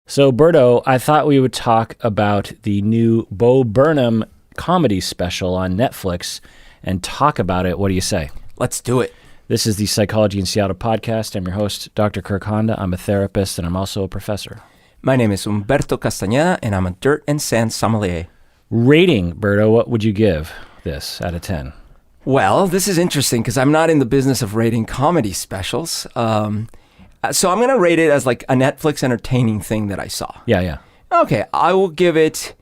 So, Berto, I thought we would talk about the new Bo Burnham comedy special on Netflix and talk about it. What do you say? Let's do it. This is the Psychology in Seattle podcast. I'm your host, Dr. Kirk Honda. I'm a therapist and I'm also a professor. My name is Humberto Castañeda, and I'm a dirt and sand sommelier. Rating, Berto, what would you give this out of 10? Well, this is interesting because I'm not in the business of rating comedy specials. So I'm going to rate it as like a Netflix entertaining thing that I saw. Yeah. Okay, I will give it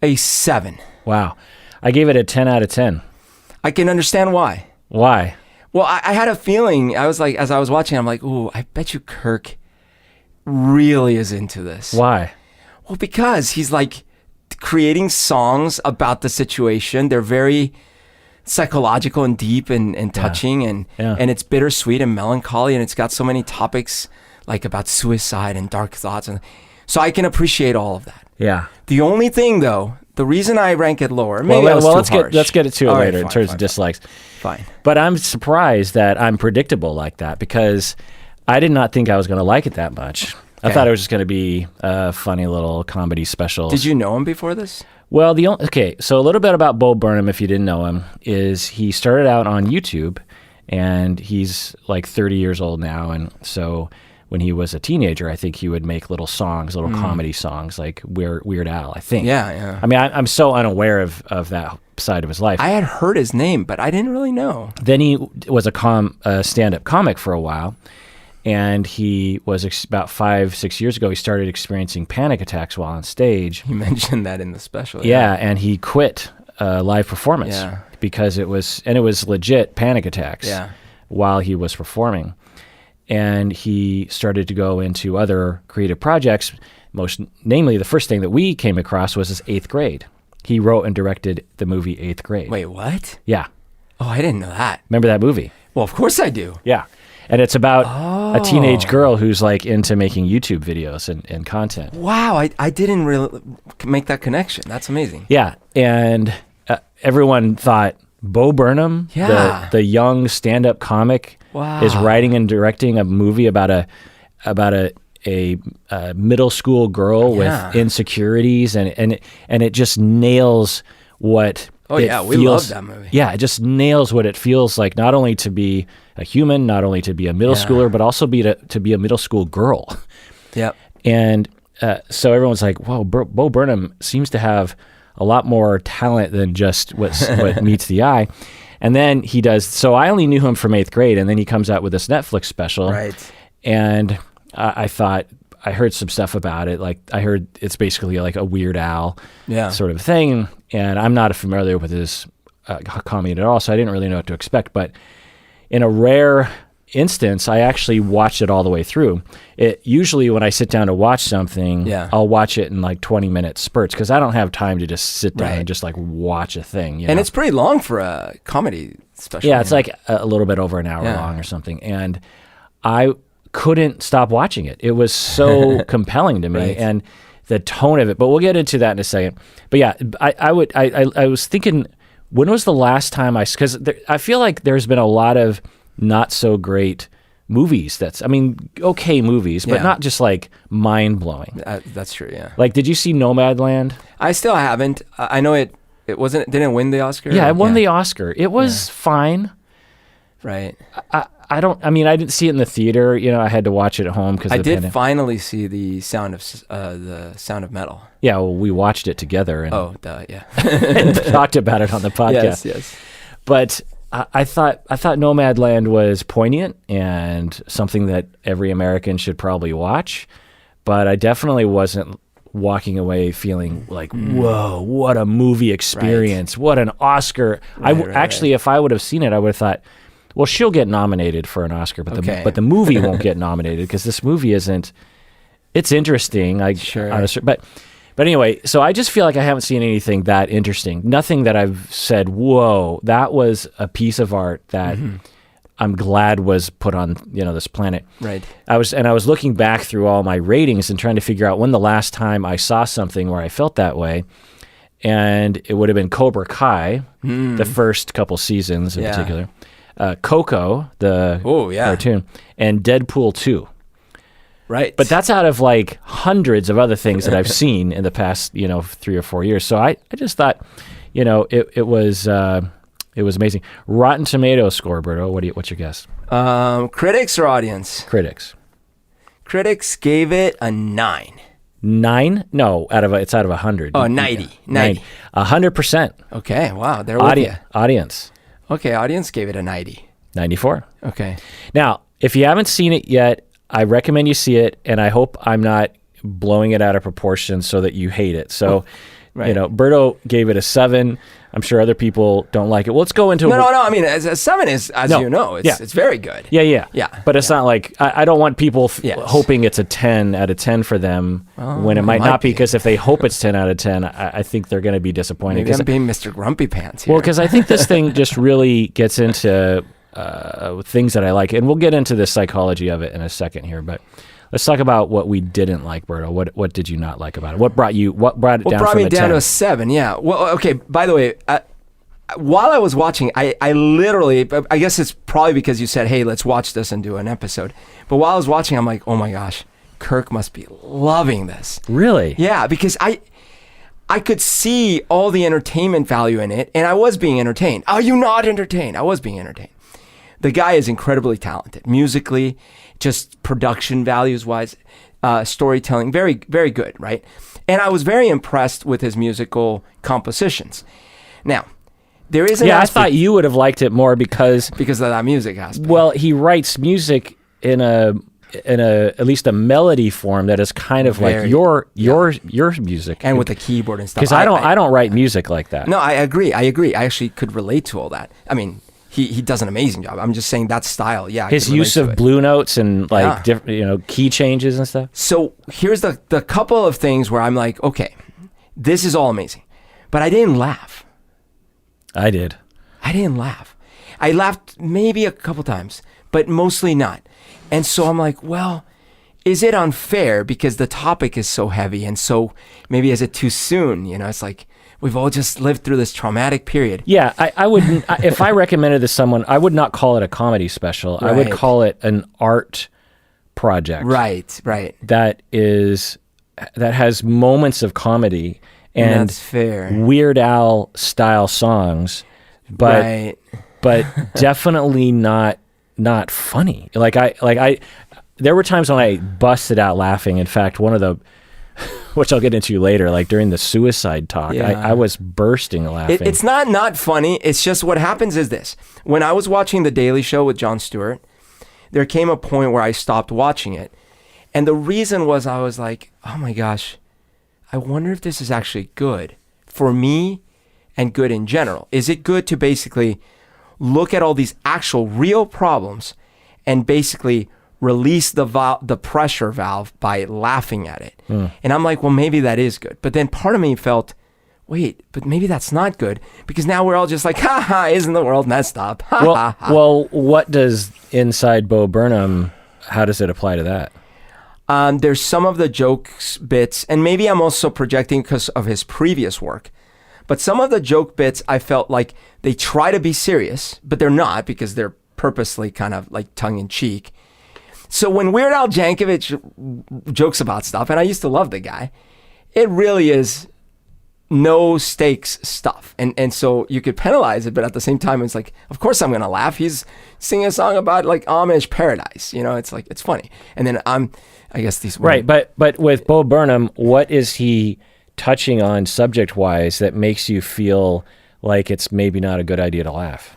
a 7. Wow. I gave it a 10 out of 10. I can understand why. Why? Well, I had a feeling, I was like, as I was watching, I'm like, ooh, I bet you Kirk really is into this. Why? Well, because he's like creating songs about the situation. They're very psychological and deep and touching and it's bittersweet and melancholy, and it's got so many topics like about suicide and dark thoughts, and so I can appreciate all of that. Yeah. The only thing though, the reason I rank it lower, maybe let's get to it later in terms of dislikes. Fine. But I'm surprised that I'm predictable like that because I did not think I was going to like it that much. I thought it was just going to be a funny little comedy special. Did you know him before this? Well, so a little bit about Bo Burnham, if you didn't know him, is he started out on YouTube, and he's like 30 years old now, and so when he was a teenager, I think he would make little songs, little comedy songs, like Weird Al, I think. Yeah. I mean, I'm so unaware of that side of his life. I had heard his name, but I didn't really know. Then he was a stand-up comic for a while, and he was about 5-6 years ago, he started experiencing panic attacks while on stage. You mentioned that in the special. Yeah, and he quit live performance because it was legit panic attacks while he was performing. And he started to go into other creative projects, most namely the first thing that we came across was his 8th grade. He wrote and directed the movie 8th Grade. Wait, what? Yeah. Oh, I didn't know that. Remember that movie? Well, of course I do. Yeah. And it's about a teenage girl who's like into making YouTube videos and content. Wow, I didn't really make that connection. That's amazing. Yeah, and everyone thought Bo Burnham, the young stand-up comic, is writing and directing a movie about a middle school girl with insecurities, and it just nails what. Oh, yeah, we love that movie. Yeah, it just nails what it feels like, not only to be a human, not only to be a middle schooler, but also to be a middle school girl. Yep. And so everyone's like, whoa, Bo Burnham seems to have a lot more talent than just what meets the eye. And then he does, so I only knew him from 8th grade, and then he comes out with this Netflix special. Right. And I thought, I heard some stuff about it. Like I heard it's basically like a Weird Al sort of thing. And I'm not familiar with his comedy at all, so I didn't really know what to expect. But in a rare instance, I actually watched it all the way through. Usually when I sit down to watch something, I'll watch it in like 20-minute spurts because I don't have time to just sit down and just like watch a thing. You know? It's pretty long for a comedy special. Yeah, it's like a little bit over an hour long or something. And I couldn't stop watching it. It was so compelling to me, and the tone of it. But we'll get into that in a second. But yeah, I was thinking, when was the last time because I feel like there's been a lot of not so great movies. Okay movies, but not just like mind blowing. That's true. Yeah. Like, did you see Nomadland? I still haven't. I know it didn't win the Oscar. Yeah, it won the Oscar. It was fine. Right. I didn't see it in the theater. You know, I had to watch it at home because I did finally see the Sound of Metal. Yeah, well, we watched it together and and talked about it on the podcast. Yes. But I thought Nomadland was poignant and something that every American should probably watch. But I definitely wasn't walking away feeling like, whoa, what a movie experience! Right. What an Oscar! If I would have seen it, I would have thought, well, she'll get nominated for an Oscar, but the movie won't get nominated because this movie isn't. It's interesting, but anyway. So I just feel like I haven't seen anything that interesting. Nothing that I've said, "Whoa, that was a piece of art that I'm glad was put on this planet." Right. I was looking back through all my ratings and trying to figure out when the last time I saw something where I felt that way, and it would have been Cobra Kai, the first couple seasons in particular. Coco, the cartoon, and Deadpool 2. Right. But that's out of like hundreds of other things that I've seen in the past, 3 or 4 years. So I just thought, it was amazing. Rotten Tomatoes score, Berto. What's your guess? Critics or audience? Critics. Critics gave it a 9. 9? No, it's out of 100. Oh, 90. 90. 100%. Okay, wow. They're with you. Audience. Okay, audience gave it a 90. 94. Okay. Now, if you haven't seen it yet, I recommend you see it, and I hope I'm not blowing it out of proportion so that you hate it. So, right. Berto gave it a 7. I'm sure other people don't like it. Well, let's go into No. I mean, a 7 is, it's very good. Yeah. But it's not like I don't want people Yes. hoping it's a 10 out of 10 for them when it might not be. Because if they hope it's 10 out of 10, I think they're going to be disappointed. Maybe I'm being Mr. Grumpy Pants here. Well, because I think this thing just really gets into things that I like, and we'll get into the psychology of it in a second here. But let's talk about what we didn't like, Berto. What did you not like about it? What brought it down from a 10? What brought me down to a 7? Yeah. Well, okay. By the way, while I was watching, I literally, I guess it's probably because you said, "Hey, let's watch this and do an episode." But while I was watching, I'm like, "Oh my gosh, Kirk must be loving this." Really? Yeah, because I could see all the entertainment value in it, and I was being entertained. Are you not entertained? I was being entertained. The guy is incredibly talented, musically, just production values wise, storytelling, very, very good, right? And I was very impressed with his musical compositions. Now, there is an I thought you would have liked it more because of that music aspect. Well, he writes music in a at least a melody form that is kind of like your music, and with the keyboard and stuff. Because I don't write music like that. No, I agree. I actually could relate to all that. I mean, he does an amazing job. I'm just saying that style. Yeah, his use of blue notes and like different, key changes and stuff. So here's the couple of things where I'm like, okay, this is all amazing, but I didn't laugh. I did. I didn't laugh. I laughed maybe a couple times, but mostly not. And so I'm like, well, is it unfair because the topic is so heavy, and so maybe is it too soon? It's like we've all just lived through this traumatic period. Yeah, I wouldn't. If I recommended this to someone, I would not call it a comedy special. Right. I would call it an art project. Right. That has moments of comedy and that's fair. Weird Al style songs, but definitely not funny. There were times when I busted out laughing. In fact, one of the, which I'll get into later, like during the suicide talk, I was bursting laughing. It's not funny. It's just what happens is this. When I was watching The Daily Show with Jon Stewart, there came a point where I stopped watching it. And the reason was I was like, oh my gosh, I wonder if this is actually good for me and good in general. Is it good to basically look at all these actual real problems and basically release the pressure valve by laughing at it? And I'm like, well, maybe that is good. But then part of me felt, wait, but maybe that's not good, because now we're all just like, ha ha, isn't the world messed up? Ha, ha, ha. Well, what does Inside Bo Burnham, how does it apply to that? There's some of the jokes bits, and maybe I'm also projecting because of his previous work, but some of the joke bits I felt like they try to be serious, but they're not, because they're purposely kind of like tongue-in-cheek. So when Weird Al Yankovic jokes about stuff, and I used to love the guy, it really is no stakes stuff. And so you could penalize it, but at the same time, it's like, of course I'm going to laugh. He's singing a song about like Amish paradise. It's like, it's funny. And then I guess these... Right, but with Bo Burnham, what is he touching on subject-wise that makes you feel like it's maybe not a good idea to laugh?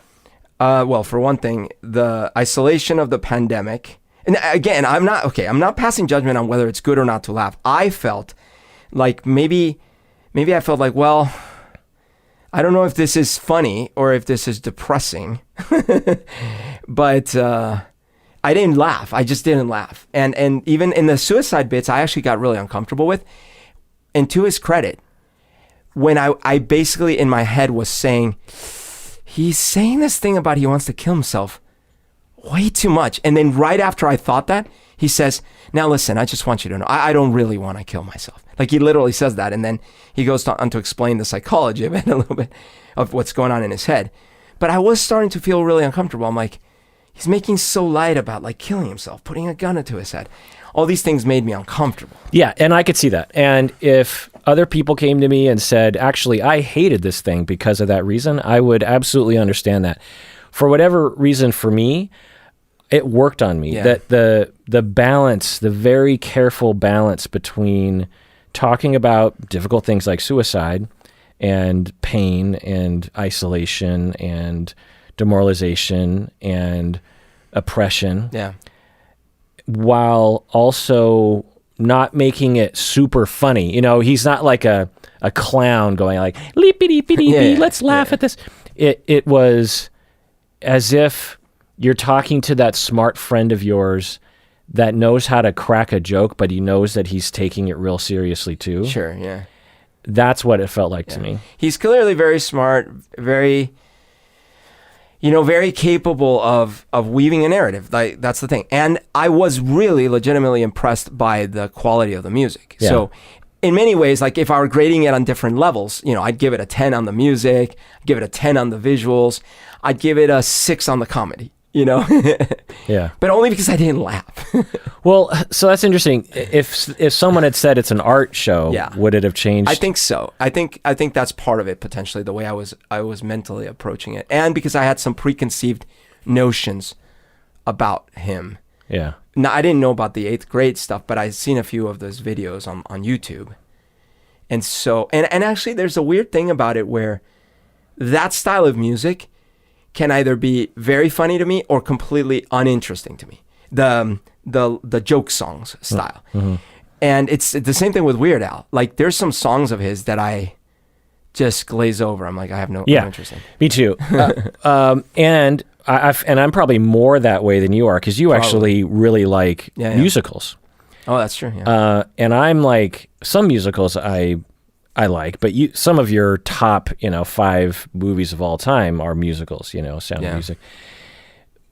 Well, for one thing, the isolation of the pandemic. And again, I'm not passing judgment on whether it's good or not to laugh. I felt like maybe I felt like, well, I don't know if this is funny or if this is depressing, but I didn't laugh. I just didn't laugh. And even in the suicide bits, I actually got really uncomfortable with. And to his credit, when I basically in my head was saying, he's saying this thing about he wants to kill himself way too much. And then right after I thought that, he says, now listen, I just want you to know, I don't really want to kill myself. Like, he literally says that. And then he goes on to explain the psychology of it a little bit, of what's going on in his head. But I was starting to feel really uncomfortable. I'm like, he's making so light about like killing himself, putting a gun into his head. all these things made me uncomfortable. Yeah, and I could see that. And if other people came to me and said, actually, I hated this thing because of that reason, I would absolutely understand that. For whatever reason, for me, it worked on me. That the balance, the very careful balance between talking about difficult things like suicide and pain and isolation and demoralization and oppression, while also not making it super funny. You know, he's not like a clown going like, leapity-pity-pee, let's laugh at this. It was as if you're talking to that smart friend of yours that knows how to crack a joke, but he knows that he's taking it real seriously too. Sure, yeah. That's what it felt like to me. He's clearly very smart, very, very capable of weaving a narrative. Like, that's the thing. And I was really legitimately impressed by the quality of the music. Yeah. So in many ways, like if I were grading it on different levels, I'd give it a 10 on the music, I'd give it a 10 on the visuals, I'd give it a 6 on the comedy. Yeah, but only because I didn't laugh. Well, so that's interesting. If someone had said it's an art show, would it have changed? I think so. I think that's part of it, potentially, the way I was mentally approaching it, and because I had some preconceived notions about him. Yeah. Now, I didn't know about the 8th grade stuff, but I'd seen a few of those videos on YouTube, and so and actually, there's a weird thing about it where that style of music can either be very funny to me or completely uninteresting to me. The joke songs style. Mm-hmm. And it's the same thing with Weird Al. Like there's some songs of his that I just glaze over. I'm like, I have no interest in. Me too. And I'm probably more that way than you are because you actually really like musicals. Oh, that's true. Yeah. And I'm like, some musicals I like, but some of your top, 5 movies of all time are musicals, Sound of Music.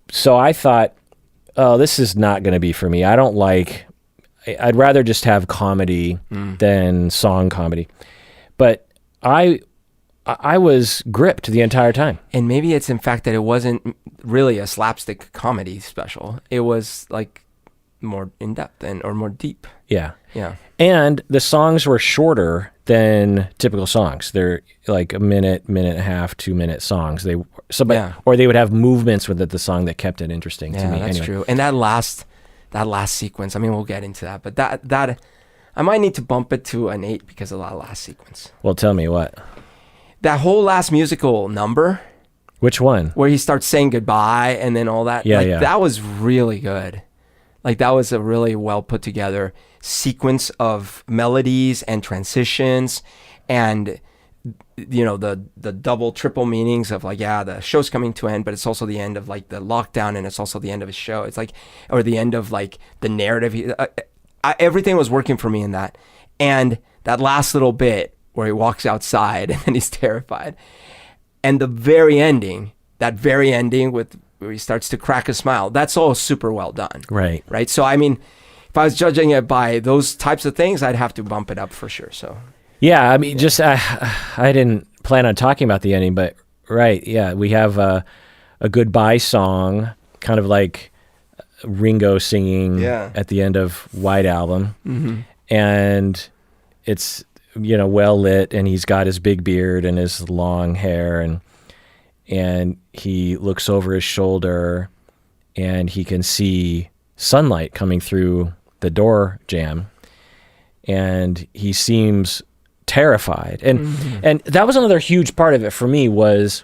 So I thought, oh, this is not going to be for me. I'd rather just have comedy than song comedy. But I was gripped the entire time. And maybe it's in fact that it wasn't really a slapstick comedy special. It was like more in depth or more deep. Yeah. Yeah. And the songs were shorter than typical songs. They're like a minute and a half, 2-minute songs. Or they would have movements with the song that kept it interesting to me. Yeah, that's anyway. true. And that last sequence, I mean, we'll get into that, but that I might need to bump it to an 8 because of that last sequence. Well, tell me what. That whole last musical number. Which one? Where he starts saying goodbye and then all that. Yeah. That was really good. Like that was a really well put together sequence of melodies and transitions and the double triple meanings of like, the show's coming to an end, but it's also the end of like the lockdown and it's also the end of his show. It's like, or the end of like the narrative. Everything was working for me in that. And that last little bit where he walks outside and then he's terrified. And the very ending with where he starts to crack a smile, that's all super well done. Right. So, I mean, if I was judging it by those types of things, I'd have to bump it up for sure. So, yeah, I mean, just I didn't plan on talking about the ending, but we have a goodbye song, kind of like Ringo singing at the end of White Album, and it's well lit, and he's got his big beard and his long hair, and he looks over his shoulder, and he can see sunlight coming through the door jamb, and he seems terrified. And that was another huge part of it for me, was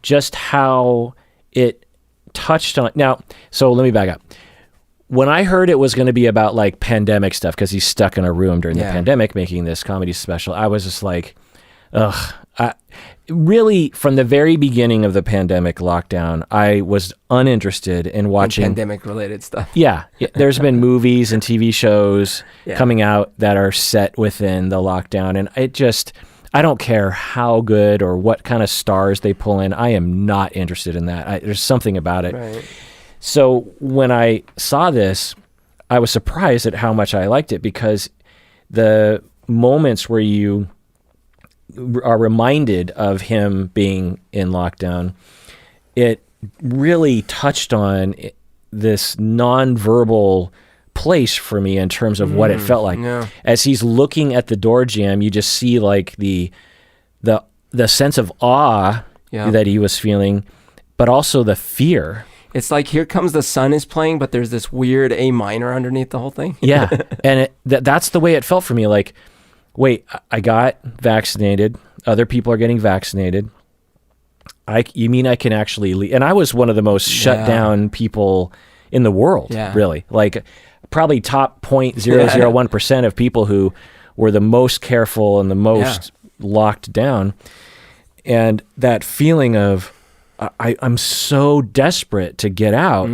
just how it touched on. Now, so let me back up. When I heard it was going to be about like pandemic stuff, because he's stuck in a room during the pandemic making this comedy special, I was just like, ugh. Really, from the very beginning of the pandemic lockdown, I was uninterested in watching pandemic-related stuff. Yeah, there's been movies and TV shows coming out that are set within the lockdown, and I don't care how good or what kind of stars they pull in. I am not interested in that. There's something about it. Right. So when I saw this, I was surprised at how much I liked it, because the moments where you are reminded of him being in lockdown, it really touched on this nonverbal place for me in terms of what it felt like. Yeah. As he's looking at the door jamb, you just see like the sense of awe that he was feeling, but also the fear. It's like Here Comes the Sun is playing, but there's this weird A minor underneath the whole thing. Yeah. And that's the way it felt for me. Like, wait, I got vaccinated. Other people are getting vaccinated. You mean I can actually leave? And I was one of the most shut down people in the world, really. Like, probably top 0.001% of people who were the most careful and the most locked down. And that feeling of, I'm so desperate to get out,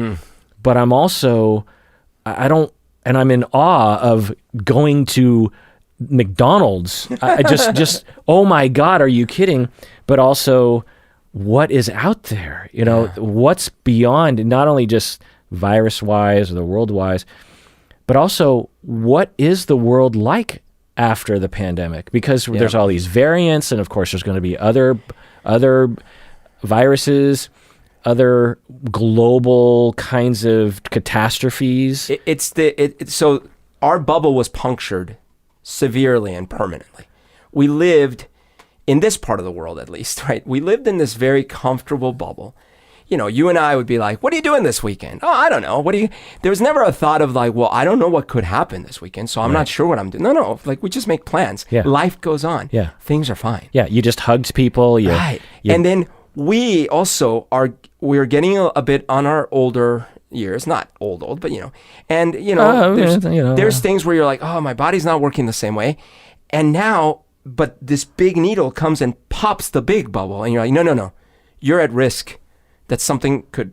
but I'm also, and I'm in awe of going to McDonald's. I just, oh my God, are you kidding? But also, what is out there? You know, what's beyond, not only just virus-wise or the world-wise, but also, what is the world like after the pandemic? Because there's all these variants, and of course, there's going to be other viruses, other global kinds of catastrophes. So our bubble was punctured severely and permanently. We lived in this part of the world, at least, right? We lived in this very comfortable bubble. You know, you and I would be like, what are you doing this weekend? Oh, I don't know. There was never a thought of like, well, I don't know what could happen this weekend, so I'm not sure what I'm doing. No. Like, we just make plans. Yeah. Life goes on. Yeah. Things are fine. Yeah. You just hugged people. Right. And then we also we're getting a bit on our older years, not old, but, you know, and, there's things where you're like, oh, my body's not working the same way. And now, but this big needle comes and pops the big bubble. And you're like, no. You're at risk that something could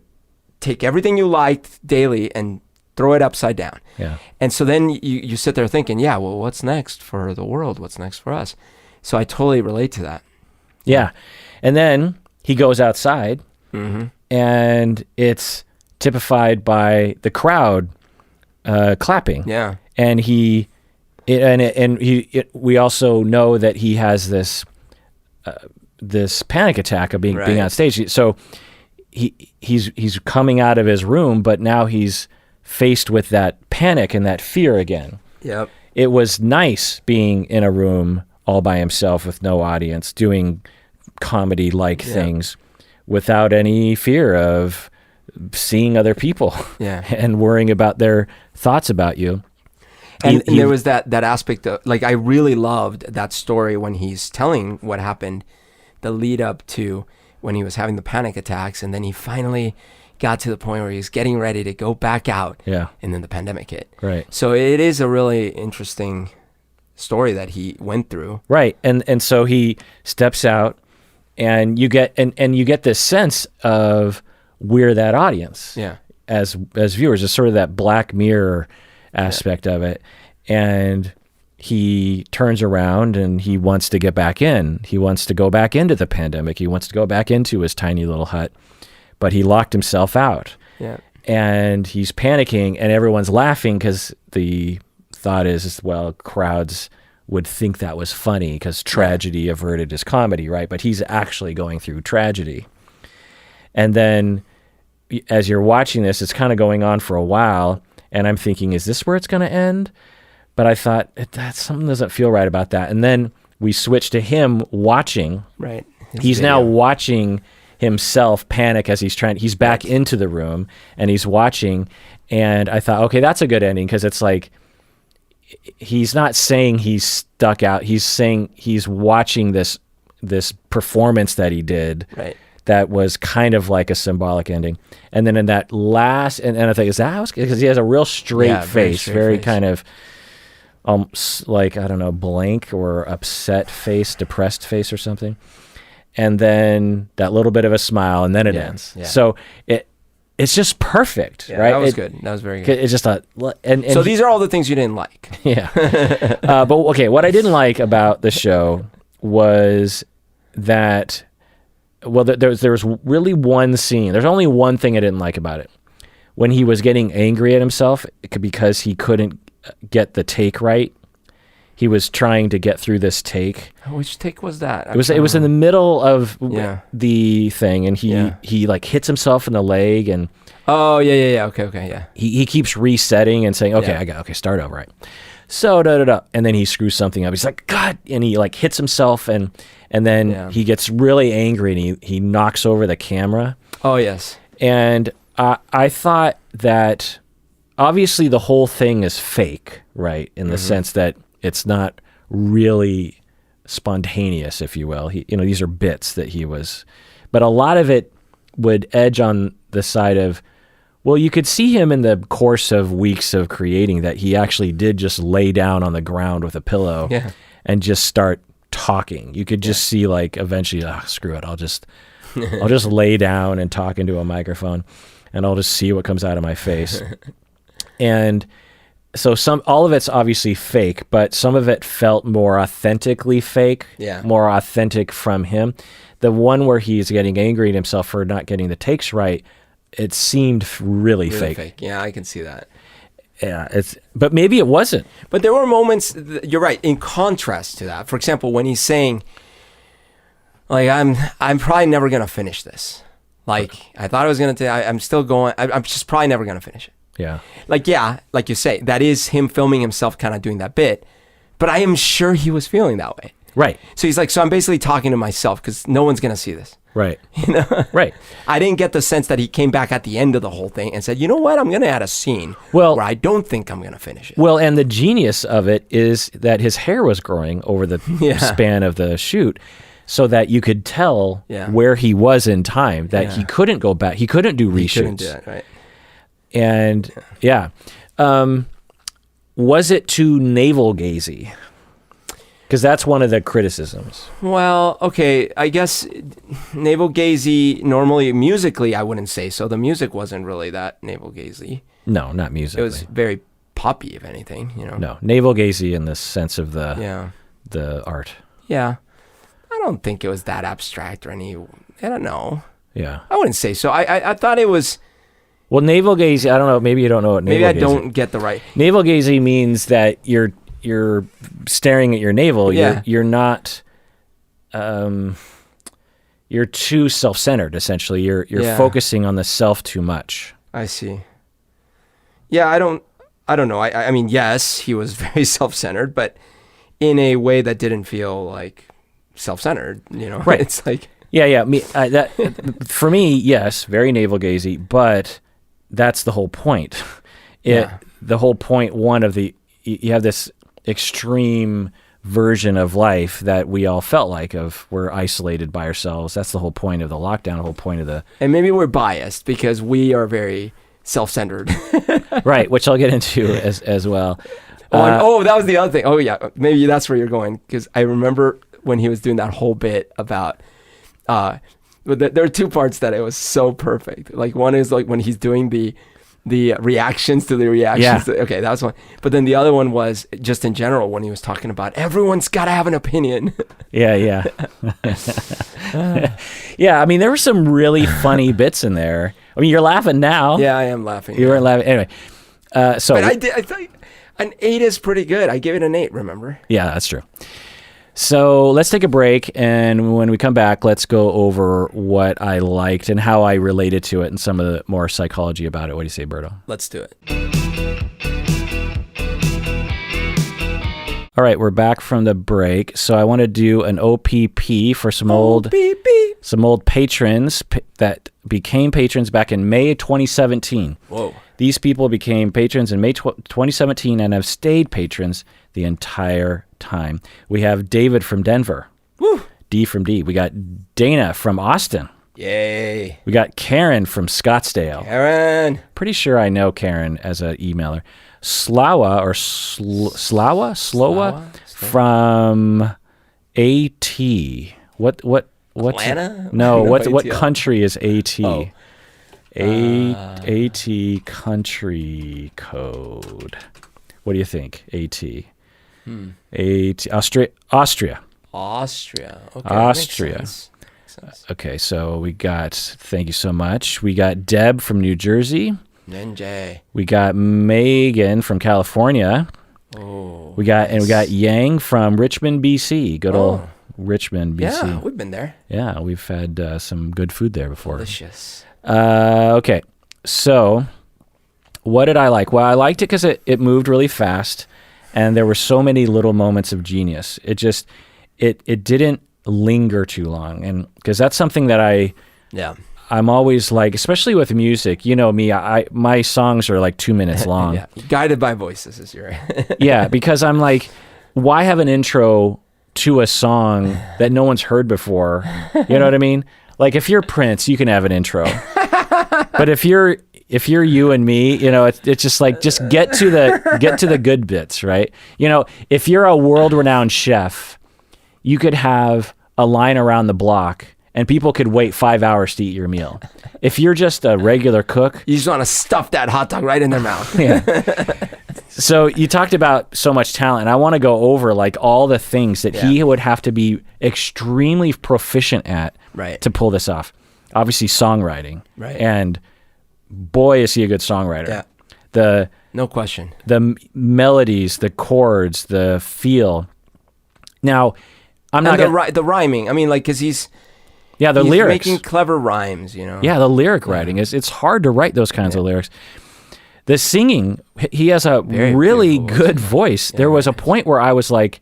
take everything you liked daily and throw it upside down. Yeah. And so then you sit there thinking, well, what's next for the world? What's next for us? So I totally relate to that. Yeah. And then he goes outside, and it's typified by the crowd clapping. Yeah. And we also know that he has this panic attack of being on stage. So he's coming out of his room, but now he's faced with that panic and that fear again. Yep. It was nice being in a room all by himself with no audience, doing comedy-like things without any fear of seeing other people and worrying about their thoughts about you. And there was that aspect of, like, I really loved that story when he's telling what happened, the lead up to when he was having the panic attacks, and then he finally got to the point where he was getting ready to go back out. Yeah. And then the pandemic hit. Right. So it is a really interesting story that he went through. Right. And so he steps out, and you get this sense of we're that audience. Yeah. As viewers, it's sort of that Black Mirror aspect of it. And he turns around and he wants to get back in. He wants to go back into the pandemic. He wants to go back into his tiny little hut, but he locked himself out. Yeah. And he's panicking, and everyone's laughing because the thought is, well, crowds would think that was funny because tragedy averted is comedy, right? But he's actually going through tragedy. And then as you're watching this, it's kind of going on for a while, and I'm thinking, is this where it's going to end? But I thought, something doesn't feel right about that. And then we switch to him watching. Right. He's now watching himself panic as he's back into the room, and he's watching. And I thought, okay, that's a good ending, because it's like, he's not saying he's stuck out. He's saying he's watching this performance that he did. Right. That was kind of like a symbolic ending. And then in that last, and I think, is that because he has a real straight face, very kind of, like, I don't know, blank or upset face, depressed face or something. And then that little bit of a smile, and then it ends. Yeah. So it's just perfect, right? That was good. That was very good. It's just and so these are all the things you didn't like. Yeah. But okay, what I didn't like about the show was that, well, there was really one scene. There's only one thing I didn't like about it. When he was getting angry at himself because he couldn't get the take right, he was trying to get through this take. Which take was that? It was in the middle of the thing, and he like hits himself in the leg, and okay, yeah. He keeps resetting and saying, okay, start over, right? So and then he screws something up. He's like, God, and he like hits himself, and then he gets really angry, and he knocks over the camera. Oh yes. And I thought that obviously the whole thing is fake, right? In the sense that it's not really spontaneous, if you will. These are bits that he was, but a lot of it would edge on the side of, well, you could see him in the course of weeks of creating that he actually did just lay down on the ground with a pillow and just start talking. You could just see like eventually, screw it, I'll just lay down and talk into a microphone, and I'll just see what comes out of my face. And so all of it's obviously fake, but some of it felt more authentically fake, more authentic from him. The one where he's getting angry at himself for not getting the takes right, it seemed really fake. Yeah, I can see that. Yeah, but maybe it wasn't. But there were moments, you're right, in contrast to that. For example, when he's saying, like, I'm probably never going to finish this. Like, I thought I was going to, I'm still going, I'm just probably never going to finish it. Yeah. Like you say, that is him filming himself kind of doing that bit. But I am sure he was feeling that way. Right. So he's like, so I'm basically talking to myself because no one's going to see this. Right. Right. I didn't get the sense that he came back at the end of the whole thing and said, you know what, I'm going to add a scene where I don't think I'm going to finish it. Well, and the genius of it is that his hair was growing over the span of the shoot, so that you could tell where he was in time, that he couldn't go back. He couldn't do reshoots. He couldn't do it, right. And was it too navel-gazy? Because that's one of the criticisms. Well, okay, I guess navel-gazy, normally musically, I wouldn't say so. The music wasn't really that navel-gazy. No, not musically. It was very poppy, if anything, No, navel-gazy in the sense of the art. Yeah. I don't think it was that abstract or I don't know. Yeah. I wouldn't say so. I thought it was... Well, navel-gazy, I don't know, maybe you don't know what navel-gazy is. Maybe I don't get the right... Navel-gazy means that you're staring at your navel. You're not... you're too self-centered, essentially. You're focusing on the self too much. I see. Yeah, I don't know. I mean, yes, he was very self-centered, but in a way that didn't feel like self-centered, Right. It's like... Yeah. For me, yes, very navel-gazy, but that's the whole point. The whole point, you have this extreme version of life that we all felt like we're isolated by ourselves. That's the whole point of the lockdown, the whole point of the... And maybe we're biased because we are very self-centered. Right, which I'll get into as well. That was the other thing. Oh yeah, maybe that's where you're going, because I remember when he was doing that whole bit about... But there are two parts that it was so perfect. Like one is like when he's doing the reactions to the reactions. Yeah. Okay, that was one. But then the other one was just in general when he was talking about everyone's got to have an opinion. Yeah. Yeah, I mean, there were some really funny bits in there. I mean, you're laughing now. Yeah, I am laughing. You weren't laughing. Anyway, But I thought an 8 is pretty good. I gave it an 8, remember? Yeah, that's true. So let's take a break, and when we come back, let's go over what I liked and how I related to it and some of the more psychology about it. What do you say, Berto? Let's do it. All right, we're back from the break. So I want to do an OPP for some old patrons that became patrons back in May 2017. Whoa. These people became patrons in May 2017 and have stayed patrons the entire time. We have David from Denver. Woo. D from D. We got Dana from Austin. Yay. We got Karen from Scottsdale. Karen. Pretty sure I know Karen as an emailer. Slowa from AT. What Atlanta? No, what country is AT? Oh. AT country code. What do you think? AT. AT Austria. Okay. Austria. Makes sense. Okay, so we got, thank you so much. We got Deb from New Jersey. NJ. We got Megan from California. Oh, we got Yang from Richmond, BC. Good old Richmond, BC. Yeah, we've been there. Yeah, we've had some good food there before. Delicious. Okay, so what did I like? Well, I liked it because it moved really fast, and there were so many little moments of genius. It just it didn't linger too long, and because that's something that I'm always like, especially with music. You know me, my songs are like 2 minutes long. Yeah, guided by voices is your. Yeah, because I'm like, why have an intro to a song that no one's heard before? You know what I mean? Like if you're Prince, you can have an intro, but if you're you and me, you know, it's just like, just get to the good bits, right? You know, if you're a world-renowned chef, you could have a line around the block and people could wait 5 hours to eat your meal. If you're just a regular cook, you just want to stuff that hot dog right in their mouth. Yeah. So you talked about so much talent. I want to go over like all the things that he would have to be extremely proficient at to pull this off. Obviously songwriting. Right. And boy, is he a good songwriter. Yeah. No question. The melodies, the chords, the feel. Now, I'm not the rhyming. I mean, like, because he's lyrics, making clever rhymes, you know. Yeah, the lyric writing it's hard to write those kinds of lyrics. The singing, he has a really good voice. There was a point where I was like,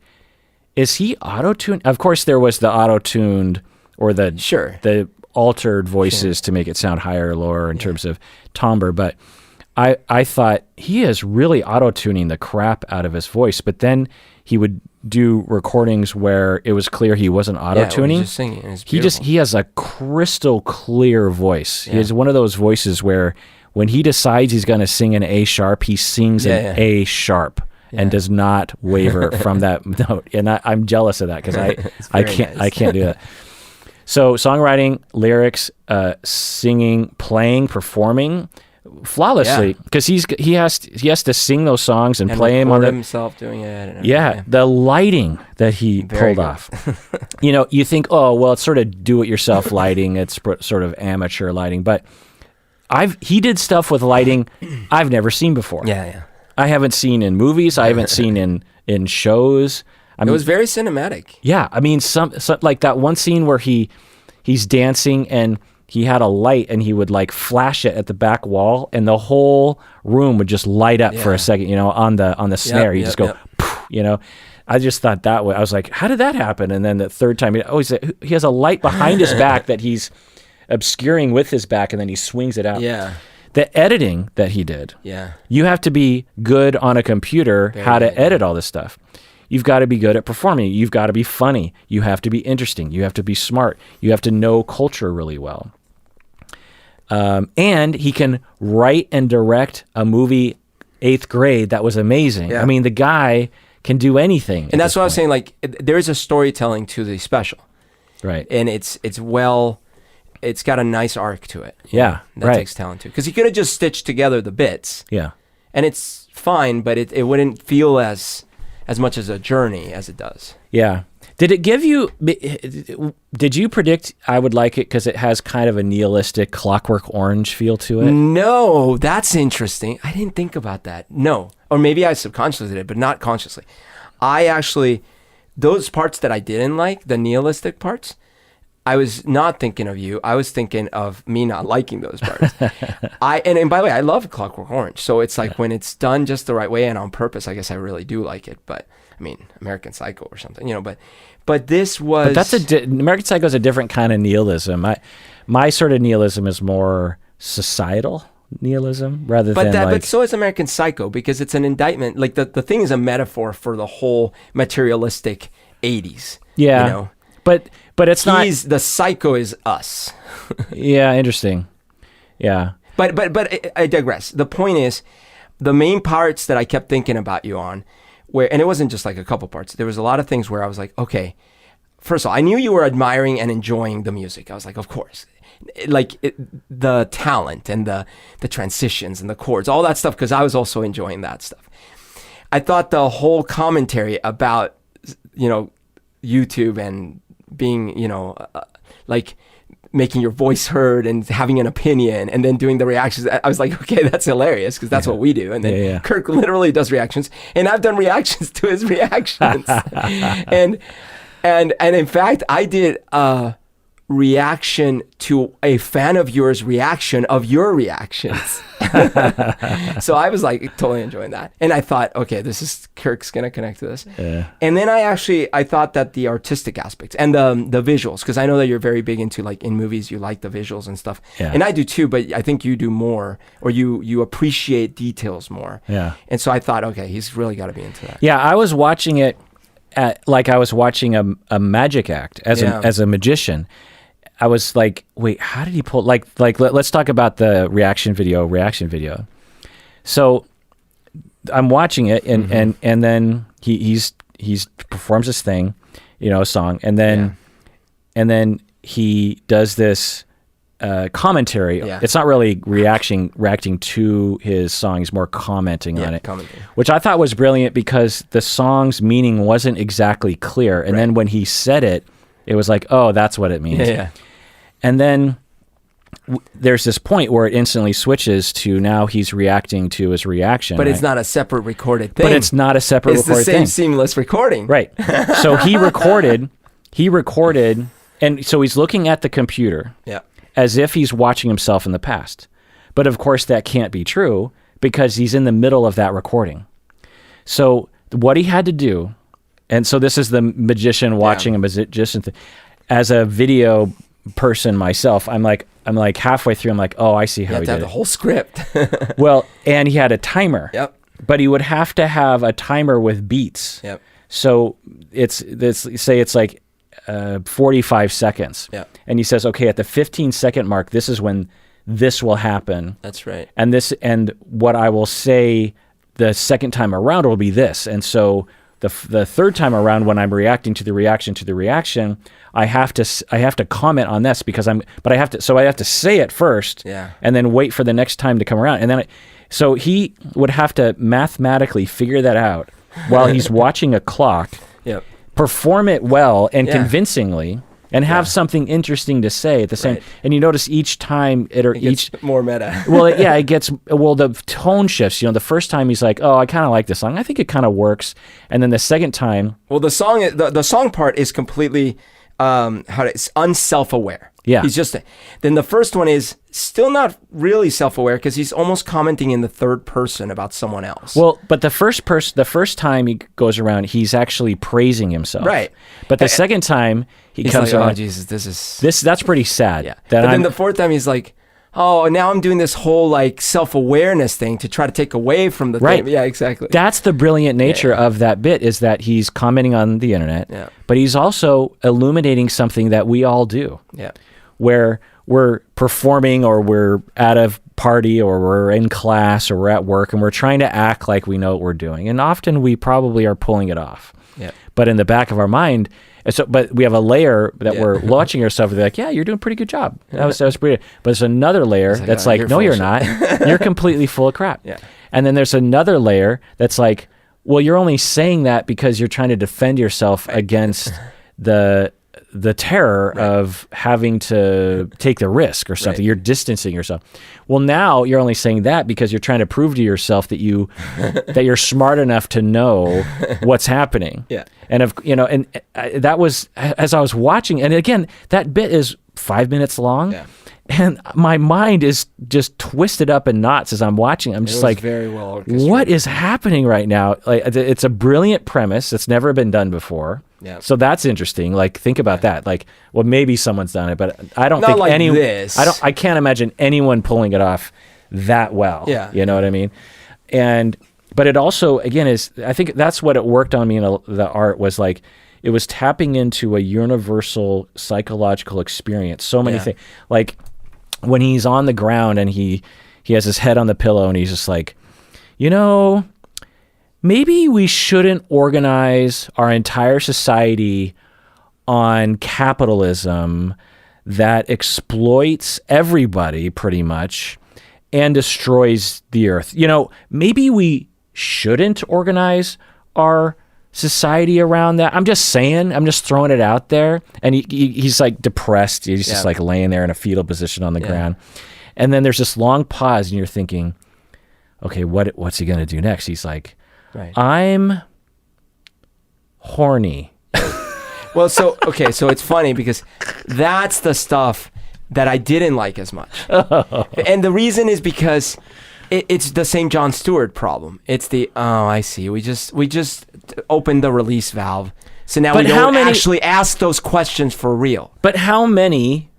is he auto-tuned? Of course, there was the auto-tuned or the altered voices to make it sound higher or lower in terms of timbre, but I thought he is really auto-tuning the crap out of his voice, but then he would do recordings where it was clear he wasn't auto-tuning. He's just singing. And it's he has a crystal clear voice. He has one of those voices where when he decides he's going to sing an A sharp, he sings an A sharp and does not waver from that note. And I'm jealous of that because I can't do that. So songwriting, lyrics, singing, playing, performing flawlessly because he has to sing those songs and play him on himself doing it. The lighting that he pulled off. You know, you think, oh well, it's sort of do-it-yourself lighting. It's sort of amateur lighting, but he did stuff with lighting I've never seen before. Yeah. I haven't seen in movies. I haven't seen in shows. I mean, it was very cinematic. Yeah, I mean, some like that one scene where he's dancing and he had a light and he would like flash it at the back wall and the whole room would just light up for a second. You know, on the snare, you just go, poof, you know. I just thought that way. I was like, how did that happen? And then the third time, he has a light behind his back that he's obscuring with his back, and then he swings it out. Yeah. The editing that he did. Yeah. You have to be good on a computer how to edit all this stuff. You've got to be good at performing. You've got to be funny. You have to be interesting. You have to be smart. You have to know culture really well. And he can write and direct a movie 8th grade that was amazing. Yeah. I mean, the guy can do anything. And that's what I was saying. Like, there is a storytelling to the special. Right. And it's got a nice arc to it. Yeah, that takes talent too. Because he could have just stitched together the bits. Yeah. And it's fine, but it wouldn't feel as much as a journey as it does. Yeah. Did you predict I would like it because it has kind of a nihilistic Clockwork Orange feel to it? No, that's interesting. I didn't think about that. No. Or maybe I subconsciously did, but not consciously. I actually, those parts that I didn't like, the nihilistic parts, I was not thinking of you. I was thinking of me not liking those parts. And by the way, I love Clockwork Orange. So it's like when it's done just the right way and on purpose, I guess I really do like it. But I mean, American Psycho or something, you know. But this was. But that's American Psycho is a different kind of nihilism. My sort of nihilism is more societal nihilism rather than. But so is American Psycho because it's an indictment. Like the thing is a metaphor for the whole materialistic 80s. Yeah. You know. But it's not. The psycho is us. Yeah, interesting. Yeah. But I digress. The point is, the main parts that I kept thinking about you on, and it wasn't just like a couple parts. There was a lot of things where I was like, okay, first of all, I knew you were admiring and enjoying the music. I was like, of course. The talent and the transitions and the chords, all that stuff, because I was also enjoying that stuff. I thought the whole commentary about, YouTube and being, like making your voice heard and having an opinion and then doing the reactions. I was like, okay, that's hilarious because that's what we do. And then Kirk literally does reactions, and I've done reactions to his reactions. and in fact, I did a reaction to a fan of yours reaction of your reactions. So I was like totally enjoying that. And I thought, okay, Kirk's going to connect to this. Yeah. And then I thought that the artistic aspects and the visuals, because I know that you're very big into, like, in movies, you like the visuals and stuff. Yeah. And I do too, but I think you do more, or you appreciate details more. Yeah. And so I thought, okay, he's really got to be into that. Yeah, I was watching it like I was watching a magic act as a magician. I was like, wait, how did he pull? Let's talk about the reaction video. So I'm watching it, and then he's performs this thing, a song, and then he does this commentary. Yeah. It's not really reacting to his song. He's more commenting on it, which I thought was brilliant because the song's meaning wasn't exactly clear, and then when he said it, it was like, oh, that's what it means. Yeah. And then there's this point where it instantly switches to now he's reacting to his reaction. But it's not a separate recorded thing. It's the same seamless recording. Right. So he recorded, and so he's looking at the computer as if he's watching himself in the past. But of course that can't be true because he's in the middle of that recording. So what he had to do, and so this is the magician watching a magician as a video person myself, I'm like halfway through, I'm like, oh, I see how he did it. The whole script. Well, and he had a timer. Yep. But he would have to have a timer with beats. Yep. So it's like 45 seconds. Yep. And he says, okay, at the 15-second mark, this is when this will happen. That's right. And what I will say the second time around will be this. And so the third time around, when I'm reacting to the reaction, I have to comment on this because I have to say it first, and then wait for the next time to come around, and then so he would have to mathematically figure that out while he's watching a clock, perform it well and convincingly, and have something interesting to say at the same. And you notice each time it gets more meta. Well, it gets the tone shifts. The first time he's like, "Oh, I kind of like this song. I think it kind of works." And then the second time, the song part is completely unself-aware. Yeah. He's just then the first one is still not really self-aware because he's almost commenting in the third person about someone else. Well, but the first time he goes around, he's actually praising himself. Right. But the second time he's comes like, around, oh Jesus, that's pretty sad. Yeah. But then the fourth time he's like, oh, now I'm doing this whole like self-awareness thing to try to take away from the thing. Yeah, exactly. That's the brilliant nature of that bit, is that he's commenting on the internet, but he's also illuminating something that we all do. Yeah. Where we're performing, or we're at a party, or we're in class, or we're at work, and we're trying to act like we know what we're doing. And often we probably are pulling it off. Yeah. But in the back of our mind, but we have a layer that we're watching ourselves. They're like, yeah, you're doing a pretty good job. That was pretty good. But there's another layer that's like, no, you're not. You're completely full of crap. Yeah. And then there's another layer that's like, well, you're only saying that because you're trying to defend yourself against the terror of having to take the risk or something. You're distancing yourself. Well, now you're only saying that because you're trying to prove to yourself that that you're smart enough to know what's happening. Yeah. And that was, as I was watching, and again, that bit is 5 minutes long. Yeah. And my mind is just twisted up in knots as I'm watching. I'm just like, very well orchestrated. What is happening right now? Like, it's a brilliant premise. It's never been done before. Yeah. So that's interesting. Like, think about that. Like, well, maybe someone's done it, but I don't think like this. I can't imagine anyone pulling it off that well. Yeah. You know what I mean? But it also, again, I think that's what it worked on me in the art, was like, it was tapping into a universal psychological experience. So many things. Like, when he's on the ground and he has his head on the pillow and he's just like, maybe we shouldn't organize our entire society on capitalism that exploits everybody pretty much and destroys the earth. Maybe we shouldn't organize our society around that. I'm just saying, I'm just throwing it out there. And he's like depressed. He's just like laying there in a fetal position on the ground. And then there's this long pause and you're thinking, okay, what's he going to do next? He's like, I'm horny. Well, so it's funny because that's the stuff that I didn't like as much. And the reason is because it's the same Jon Stewart problem. It's I see. We just opened the release valve. So now we don't actually ask those questions for real. But how many,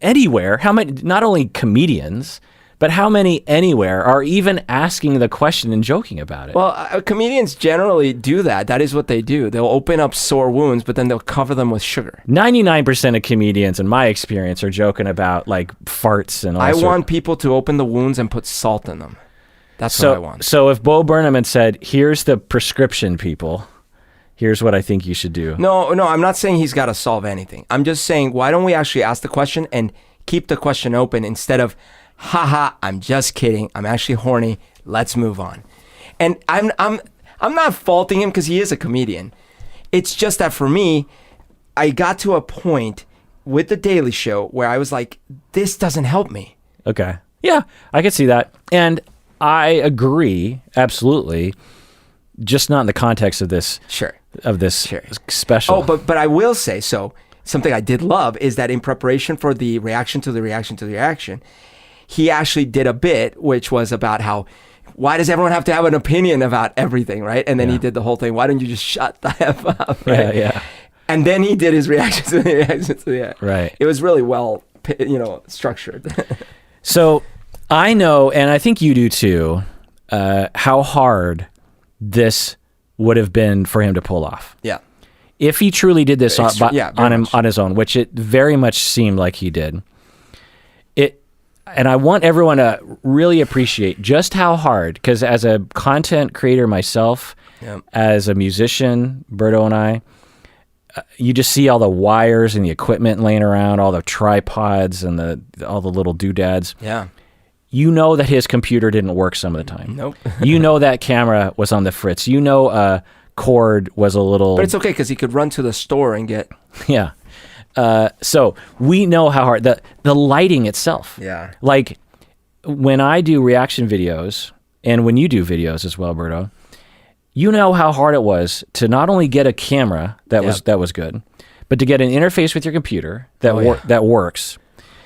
anywhere, not only comedians, but how many anywhere are even asking the question and joking about it? Well, comedians generally do that. That is what they do. They'll open up sore wounds, but then they'll cover them with sugar. 99% of comedians, in my experience, are joking about like farts and all that. I want people to open the wounds and put salt in them. That's what I want. So if Bo Burnham had said, here's the prescription, people, here's what I think you should do. No, I'm not saying he's got to solve anything. I'm just saying, why don't we actually ask the question and keep the question open instead of, haha, I'm just kidding. I'm actually horny. Let's move on. And I'm not faulting him because he is a comedian. It's just that for me, I got to a point with The Daily Show where I was like, this doesn't help me. Okay. Yeah, I can see that. And I agree, absolutely. Just not in the context of this. Sure. Of this special. Oh, but I will say, so something I did love is that in preparation for the reaction to the reaction to the reaction, he actually did a bit, which was about why does everyone have to have an opinion about everything, right? And then he did the whole thing. Why don't you just shut the F up, right? Yeah. And then he did his reaction to the reaction to the right. It was really well, structured. So I know, and I think you do too, how hard this would have been for him to pull off. Yeah. If he truly did this on his own, which it very much seemed like he did. And I want everyone to really appreciate just how hard, because as a content creator myself, as a musician, Berto and I, you just see all the wires and the equipment laying around, all the tripods and all the little doodads. Yeah. You know that his computer didn't work some of the time. Nope. You know that camera was on the fritz. You know a cord was a little... But it's okay because he could run to the store and get... Yeah. So we know how hard the lighting itself. Yeah. Like when I do reaction videos and when you do videos as well, Berto, you know how hard it was to not only get a camera that was good, but to get an interface with your computer that works,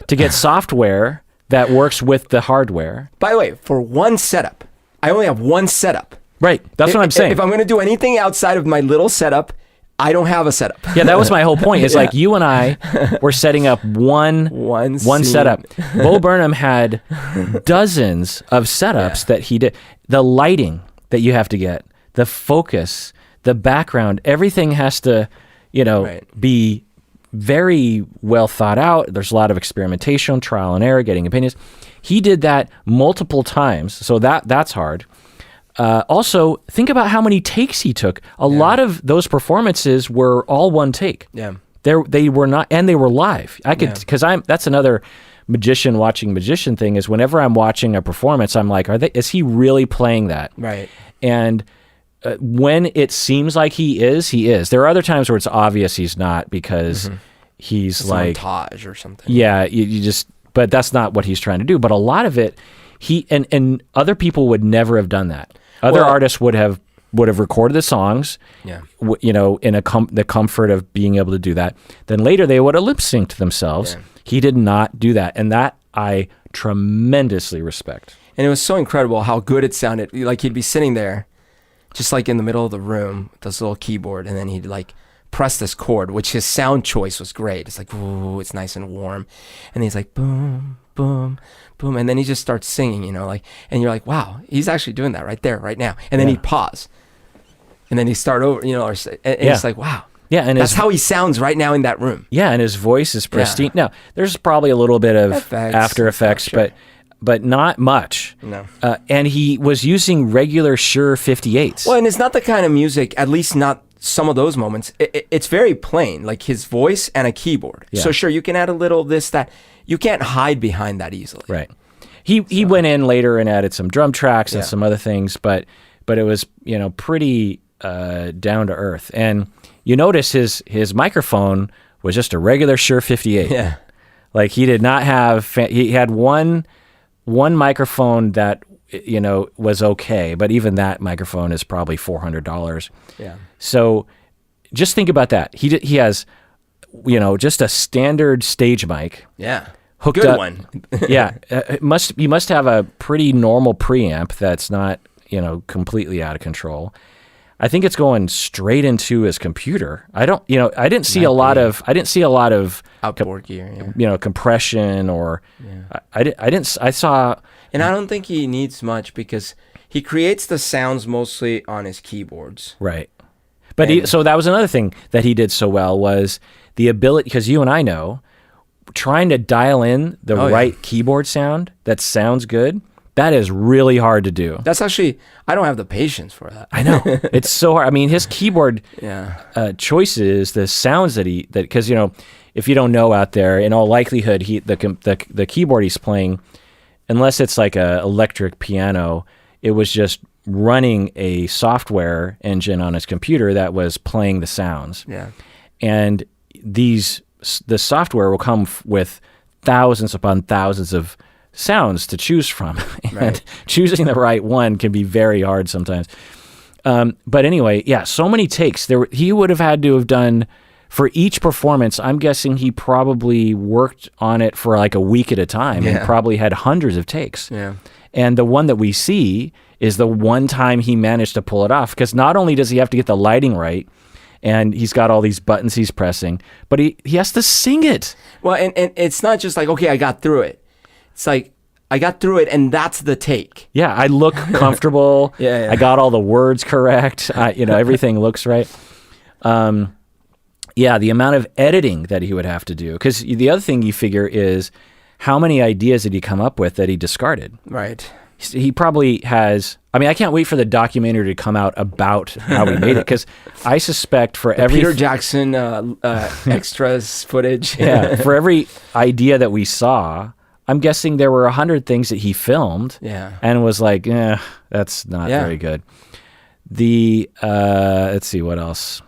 to get software that works with the hardware. By the way, for one setup, I only have one setup. Right. That's what I'm saying. If I'm going to do anything outside of my little setup, I don't have a setup. Yeah, that was my whole point. It's like you and I were setting up one setup. Bo Burnham had dozens of setups that he did. The lighting that you have to get, the focus, the background, everything has to, be very well thought out. There's a lot of experimentation, trial and error, getting opinions. He did that multiple times, so that's hard. Also, think about how many takes he took. A lot of those performances were all one take. Yeah, they were not, and they were live. I could, because that's another magician watching magician thing is whenever I'm watching a performance, I'm like, is he really playing that? Right. And when it seems like he is. There are other times where it's obvious he's not because he's it's like montage or something. Yeah, you just, but that's not what he's trying to do. But a lot of it, he and other people would never have done that. Other artists would have recorded the songs, in the comfort of being able to do that. Then later they would have lip synced themselves. Yeah. He did not do that, and that I tremendously respect. And it was so incredible how good it sounded. Like he'd be sitting there, just like in the middle of the room, with this little keyboard, and then he'd like press this chord, which his sound choice was great. It's like, ooh, it's nice and warm, and he's like, boom, boom, boom, and then he just starts singing, and you're like, wow, he's actually doing that right there, right now. And then he'd pause, and then he'd start over, and it's like, wow. Yeah, and that's how he sounds right now in that room. Yeah, and his voice is pristine. Now, there's probably a little bit of After Effects, but not much. No. And he was using regular Shure 58s. Well, and it's not the kind of music, at least not some of those moments. It's very plain, like his voice and a keyboard. Yeah. So sure, you can add a little this, that. You can't hide behind that easily. Right. He went in later and added some drum tracks and some other things, but it was, pretty down to earth. And you notice his microphone was just a regular Shure 58. Yeah. Like he did not have, he had one microphone that, was okay, but even that microphone is probably $400. Yeah. So just think about that. He has, just a standard stage mic. Yeah. Hooked Good up. one. Yeah. You must have a pretty normal preamp that's not, completely out of control. I think it's going straight into his computer. I didn't see a lot of Outboard gear. compression or I saw. And I don't think he needs much because he creates the sounds mostly on his keyboards. Right. But so that was another thing that he did so well was the ability, because you and I know, trying to dial in the right keyboard sound that sounds good, that is really hard to do. That's actually, I don't have the patience for that. I know. It's so hard. I mean, his keyboard choices, the sounds because, if you don't know out there, in all likelihood, the keyboard he's playing, unless it's like a electric piano, it was just running a software engine on his computer that was playing the sounds. Yeah. And the software will come with thousands upon thousands of sounds to choose from. And choosing the right one can be very hard sometimes. But anyway, so many takes. He would have had to have done, for each performance, I'm guessing he probably worked on it for like a week at a time and probably had hundreds of takes. Yeah. And the one that we see is the one time he managed to pull it off, because not only does he have to get the lighting right, and he's got all these buttons he's pressing, but he has to sing it. Well, and it's not just like, okay, I got through it. It's like, I got through it, and that's the take. Yeah, I look comfortable. I got all the words correct. Everything looks right. The amount of editing that he would have to do. Because the other thing you figure is, how many ideas did he come up with that he discarded? Right. He probably has. I mean, I can't wait for the documentary to come out about how he made it, because I suspect for every Peter Jackson extras footage. For every idea that we saw, I'm guessing there were 100 things that he filmed and was like, that's not very good. Let's see, what else?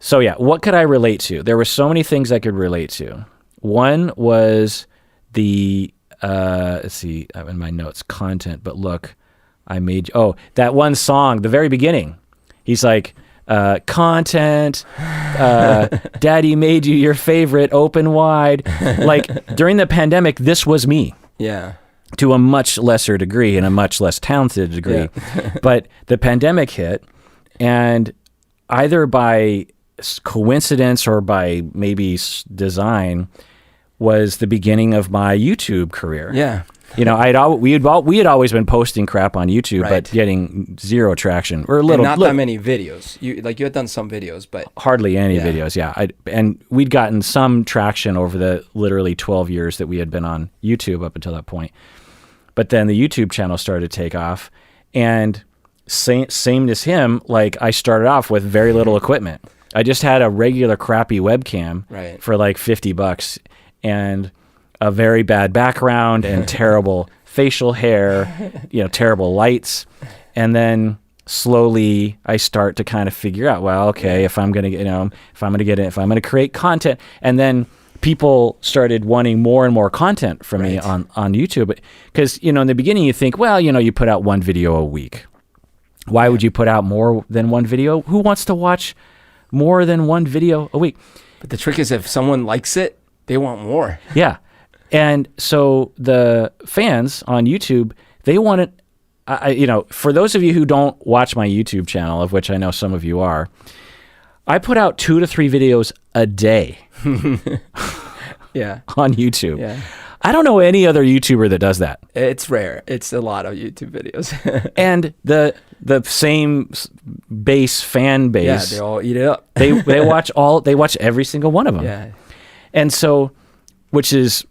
So what could I relate to? There were so many things I could relate to. One was let's see, in my notes, content, but look, that one song, the very beginning, he's like, content, daddy made you your favorite, open wide. Like, during the pandemic, this was me. Yeah. To a much lesser degree and a much less talented degree. But the pandemic hit, and either by coincidence or by maybe design, was the beginning of my YouTube career. Yeah. We had always been posting crap on YouTube, but getting zero traction, or that many videos. You had done some videos, but hardly any videos. Yeah, and we'd gotten some traction over the literally 12 years that we had been on YouTube up until that point. But then the YouTube channel started to take off, and same as him. Like, I started off with very little equipment. I just had a regular crappy webcam for like $50, and a very bad background and terrible facial hair, terrible lights. And then slowly I start to kind of figure out, well, okay, if I'm going to create content. And then people started wanting more and more content from me on YouTube. Because, in the beginning you think, well, you put out one video a week. Why would you put out more than one video? Who wants to watch more than one video a week? But the trick is, if someone likes it, they want more. Yeah. And so the fans on YouTube, they wanted, for those of you who don't watch my YouTube channel, of which I know some of you are, I put out 2 to 3 videos a day on YouTube. Yeah. I don't know any other YouTuber that does that. It's rare. It's a lot of YouTube videos. And the same fan base. Yeah, they all eat it up. they watch every single one of them. Yeah. And so, which is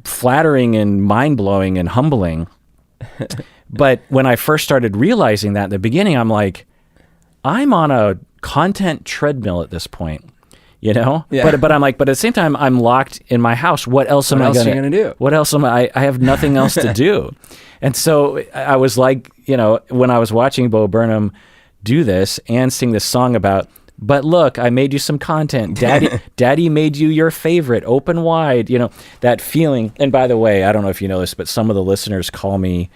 flattering and mind-blowing and humbling. But when I first started realizing that in the beginning, I'm like, I'm on a content treadmill at this point. you know? Yeah. But I'm like, but at the same time, I'm locked in my house. What else am I going to do? What else am I have nothing else to do. And so I was like, you know, when I was watching Bo Burnham do this and sing this song about, but look, I made you some content. Daddy made you your favorite, open wide, you know, that feeling. And by the way, I don't know if you know this, but some of the listeners call me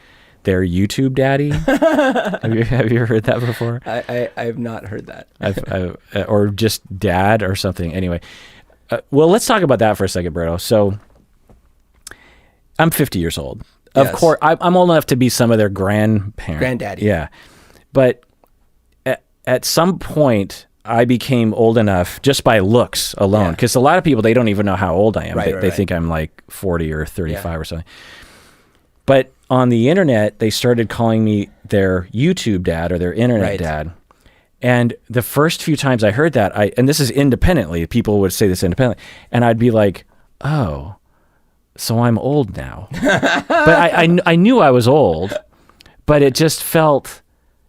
their YouTube daddy. Have you heard that before? I have not heard that. Or just dad or something. Anyway, well, let's talk about that for a second, Berto. So I'm 50 years old. Of course, I'm old enough to be some of their granddaddy. Yeah. But at some point, I became old enough just by looks alone. Because a lot of people, they don't even know how old I am. They think I'm like 40 or 35 or something. But on the internet, they started calling me their YouTube dad or their internet dad. And the first few times I heard that, and this is independently, people would say this independently, and I'd be like, oh, so I'm old now. But I knew I was old, but it just felt,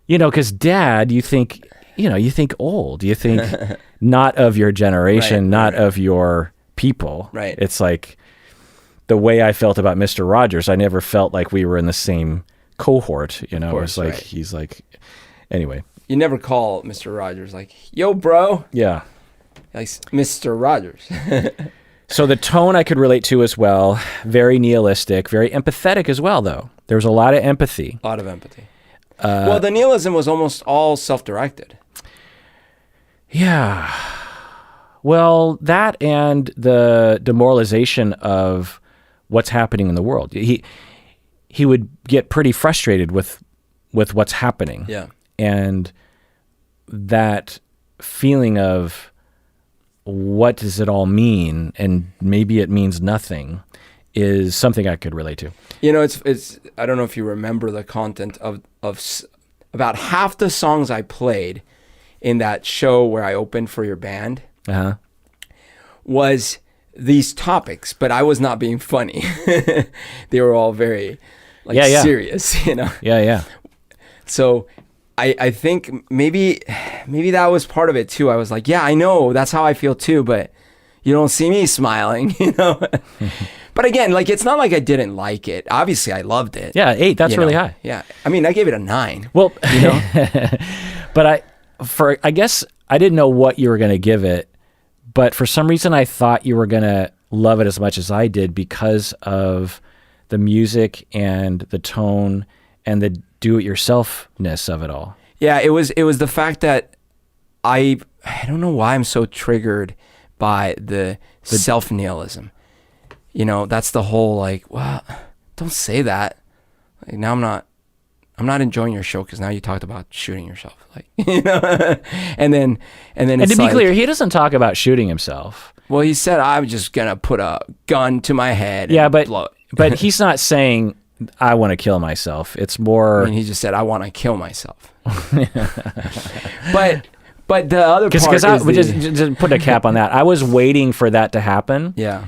you know, because dad, you think old. You think not of your generation, not of your people. Right. It's like the way I felt about Mr. Rogers. I never felt like we were in the same cohort, you know. Of course, it was like, he's like, anyway. You never call Mr. Rogers like, yo, bro. Yeah. Like Mr. Rogers. So the tone I could relate to as well. Very nihilistic, very empathetic as well, though. There was a lot of empathy. A lot of empathy. Well, the nihilism was almost all self-directed. Yeah. Well, that and the demoralization of what's happening in the world. He would get pretty frustrated with what's happening. Yeah. And that feeling of what does it all mean, and maybe it means nothing, is something I could relate to. You know, it's I don't know if you remember the content of about half the songs I played in that show where I opened for your band was these topics, but I was not being funny. They were all very serious, you know? Yeah. So I think maybe that was part of it too. I was like, yeah, I know, that's how I feel too, but you don't see me smiling, you know? But again, like, it's not like I didn't like it. Obviously, I loved it. Yeah, 8, that's really high. Yeah. I mean, I gave it a 9. Well, you know, but I guess I didn't know what you were going to give it, but for some reason I thought you were going to love it as much as I did because of the music and the tone and the do-it-yourselfness of it all. Yeah, it was the fact that I don't know why I'm so triggered by the self-nihilism. You know, that's the whole like, well, don't say that. Like, now I'm not enjoying your show because now you talked about shooting yourself, like, you know. and then it's to be like, clear, he doesn't talk about shooting himself. Well, he said I'm just gonna put a gun to my head. Yeah, and blow it. But he's not saying I want to kill myself. It's more. I mean, he just said I want to kill myself. But the other part is just put a cap on that. I was waiting for that to happen. Yeah.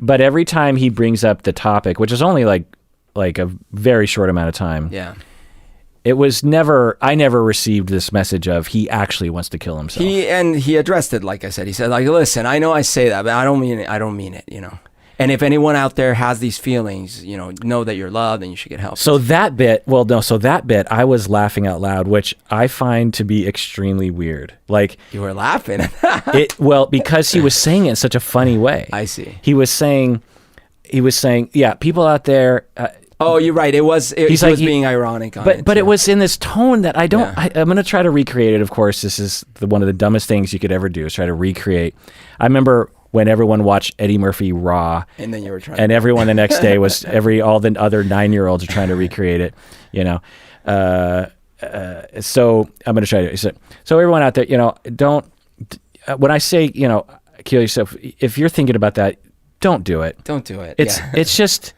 But every time he brings up the topic, which is only like a very short amount of time. Yeah. It was never, I never received this message of he actually wants to kill himself. He addressed it, like I said. He said, like, listen, I know I say that, but I don't mean it, you know. And if anyone out there has these feelings, you know that you're loved and you should get help. So that bit, I was laughing out loud, which I find to be extremely weird. Like, you were laughing. Because he was saying it in such a funny way. I see. He was saying, yeah, people out there. Oh, you're right. He was being ironic on it. But it was in this tone that I don't. Yeah. I'm going to try to recreate it. Of course, this is one of the dumbest things you could ever do is try to recreate. I remember when everyone watched Eddie Murphy Raw, and then you were trying, and everyone the next day was all the other 9-year-olds are trying to recreate it. You know, so I'm going to try to. So everyone out there, you know, don't. When I say, you know, kill yourself, if you're thinking about that, don't do it. Don't do it. It's just.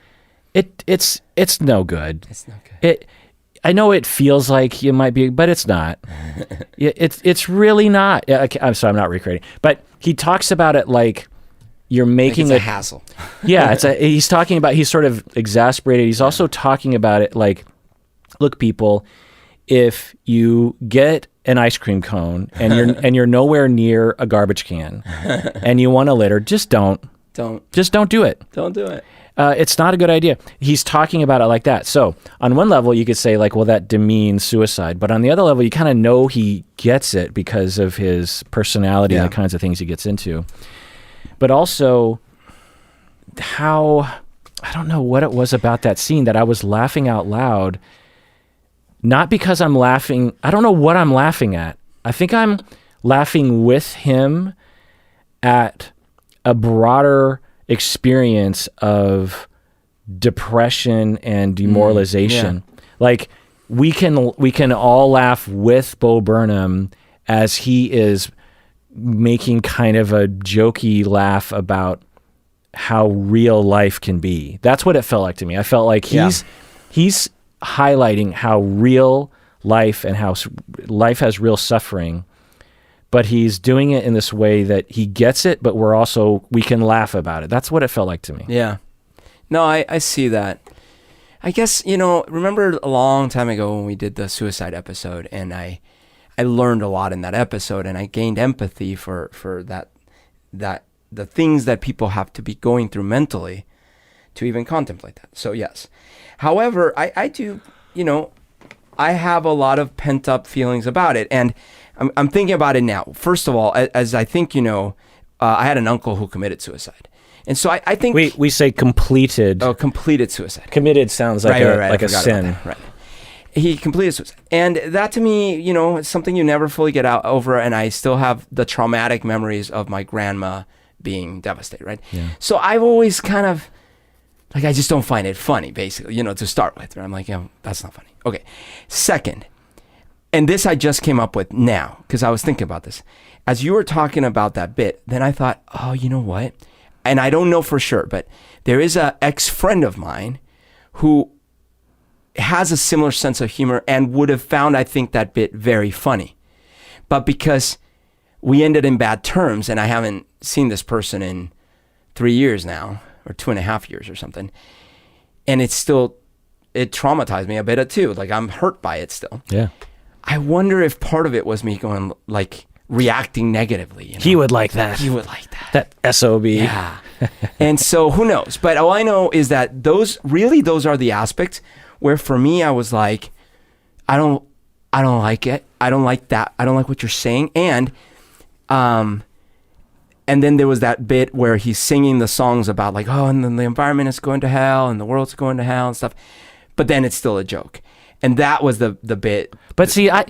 It's no good. It's no good. I know it feels like you might be, but it's not. It's really not. I'm sorry, I'm not recreating. But he talks about it like you're making it's a hassle. Yeah, he's talking about, he's sort of exasperated. He's also talking about it like, look, people, if you get an ice cream cone and you're nowhere near a garbage can and you want a litter, just don't do it. Don't do it. It's not a good idea. He's talking about it like that. So on one level, you could say like, well, that demeans suicide. But on the other level, you kind of know he gets it because of his personality and the kinds of things he gets into. But also I don't know what it was about that scene that I was laughing out loud. Not because I'm laughing. I don't know what I'm laughing at. I think I'm laughing with him at a broader experience of depression and demoralization. Like we can all laugh with Bo Burnham as he is making kind of a jokey laugh about how real life can be. That's what it felt like to me. I felt like he's highlighting how real life and how life has real suffering, but he's doing it in this way that he gets it, but we can laugh about it. That's what it felt like to me. Yeah. No, I see that. I guess, remember a long time ago when we did the suicide episode, and I learned a lot in that episode, and I gained empathy for that the things that people have to be going through mentally to even contemplate that. So yes. However, I do, I have a lot of pent up feelings about it. And I'm thinking about it now. First of all, as I think, I had an uncle who committed suicide. And so I think... We say completed. Oh, completed suicide. Committed sounds like a sin. Right. He completed suicide. And that to me, it's something you never fully get over. And I still have the traumatic memories of my grandma being devastated, right? Yeah. So I've always kind of, like, I just don't find it funny, basically, to start with. Right? I'm like, that's not funny. Okay. Second, and this I just came up with now, because I was thinking about this. As you were talking about that bit, then I thought, oh, you know what? And I don't know for sure, but there is an ex-friend of mine who has a similar sense of humor and would have found, I think, that bit very funny. But because we ended in bad terms, and I haven't seen this person in 3 years now, or 2.5 years or something, and it traumatized me a bit too. Like, I'm hurt by it still. Yeah. I wonder if part of it was me going, like, reacting negatively. He would like that. That SOB. Yeah. And so who knows? But all I know is that those are the aspects where for me, I was like, I don't like it. I don't like that. I don't like what you're saying. And then there was that bit where he's singing the songs about like, oh, and then the environment is going to hell and the world's going to hell and stuff. But then it's still a joke. And that was the bit. But see, and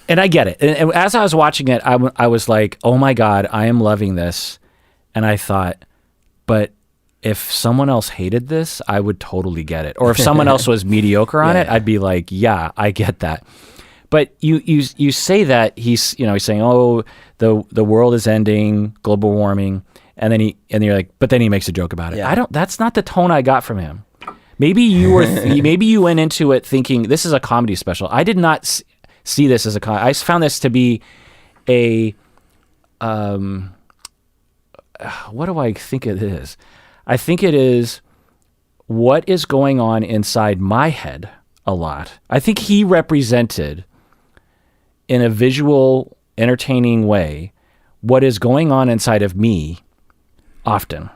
I get it. And as I was watching it, I was like, oh my God, I am loving this. And I thought, but if someone else hated this, I would totally get it. Or if someone else was mediocre on it, I'd be like, yeah, I get that. But you say that he's saying, oh, the world is ending, global warming, and then you're like, but then he makes a joke about it. Yeah. That's not the tone I got from him. Maybe you went into it thinking this is a comedy special. I did not see this as a comedy. I found this to be a what do I think it is? I think it is what is going on inside my head a lot. I think he represented in a visual, entertaining way what is going on inside of me often.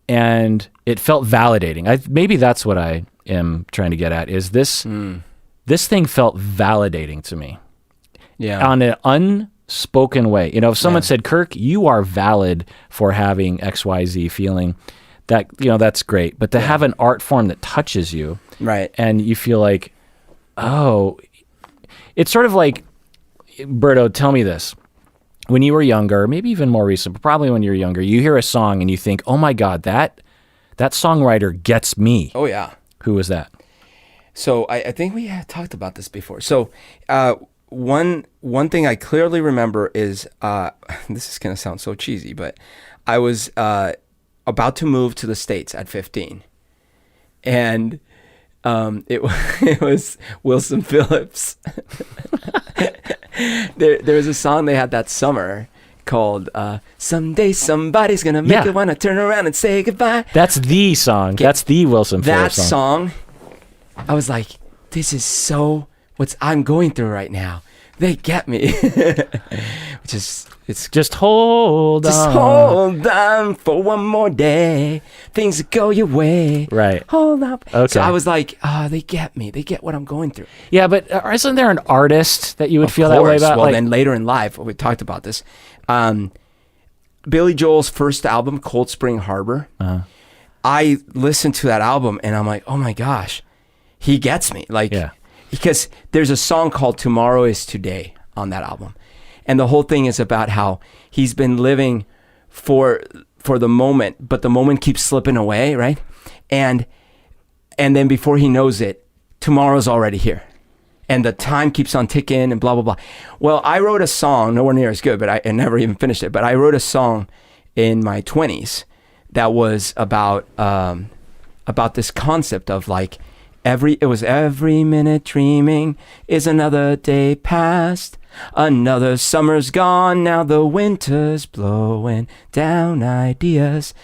And it felt validating. Maybe that's what I am trying to get at, is this this thing felt validating to me. Yeah. On an unspoken way. If someone said, Kirk, you are valid for having XYZ feeling, that that's great. But to have an art form that touches you, right, and you feel like, oh, it's sort of like, Berto, tell me this. When you were younger, maybe even more recent, but probably when you're younger, you hear a song and you think, oh my God, that songwriter gets me. Oh yeah. Who was that? So I think we had talked about this before. So one thing I clearly remember is, this is going to sound so cheesy, but I was about to move to the States at 15. And it was Wilson Phillips. There was a song they had that summer called Someday Somebody's Gonna Make You Wanna Turn Around and Say Goodbye. That's the song. That's the Wilson Phillips song. That song, I was like, this is so what I'm going through right now. They get me. Which is, it's just hold on for one more day. Things that go your way. Right. Hold up. Okay. So I was like, they get me. They get what I'm going through. Yeah, but isn't there an artist that you would feel that way about? Well, then later in life, we talked about this. Billy Joel's first album, Cold Spring Harbor. I listened to that album and I'm like, oh my gosh, he gets me. Like, because there's a song called Tomorrow is Today on that album. And the whole thing is about how he's been living for the moment, but the moment keeps slipping away, right? And then before he knows it, tomorrow's already here. And the time keeps on ticking and blah, blah, blah. Well, I wrote a song, nowhere near as good, but I never even finished it. But I wrote a song in my 20s that was about this concept of like, every minute dreaming is another day past. Another summer's gone, now the winter's blowing down ideas.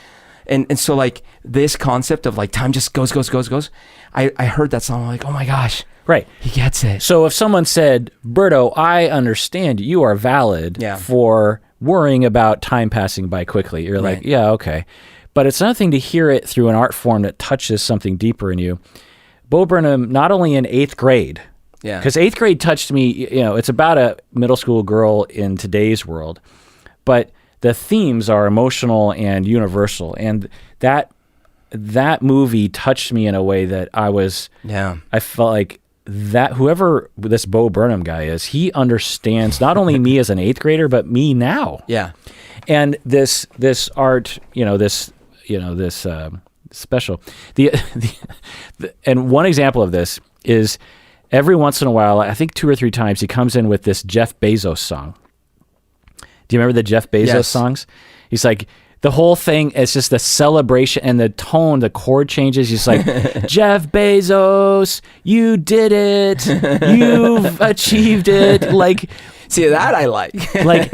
And so like this concept of like time just goes. I heard that song, I'm like, oh my gosh. Right. He gets it. So if someone said, Berto, I understand you are valid for worrying about time passing by quickly. You're like, yeah, okay. But it's another thing to hear it through an art form that touches something deeper in you. Bo Burnham, not only in 8th grade, because 8th grade touched me, it's about a middle school girl in today's world, but the themes are emotional and universal. And that movie touched me in a way that I felt like that whoever this Bo Burnham guy is, he understands not only me as an 8th grader, but me now. Yeah. And this art, this special. And one example of this is every once in a while, I think 2 or 3 times, he comes in with this Jeff Bezos song. Do you remember the Jeff Bezos songs? He's like, the whole thing is just the celebration and the tone, the chord changes. He's like, Jeff Bezos, you did it. You've achieved it. Like, see, that I like. Like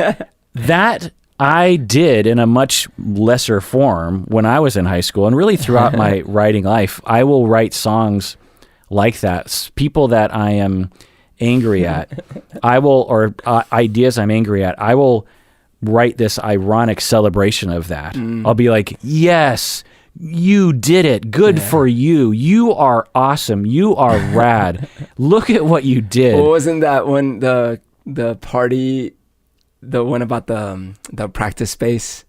that I did in a much lesser form when I was in high school, and really throughout my writing life. I will write songs like that. People that I am angry at, or ideas I'm angry at, I will write this ironic celebration of that. I'll be like, yes, you did it. Good for you. You are awesome. You are rad. Look at what you did. Well, wasn't that when the party, the one about the practice space?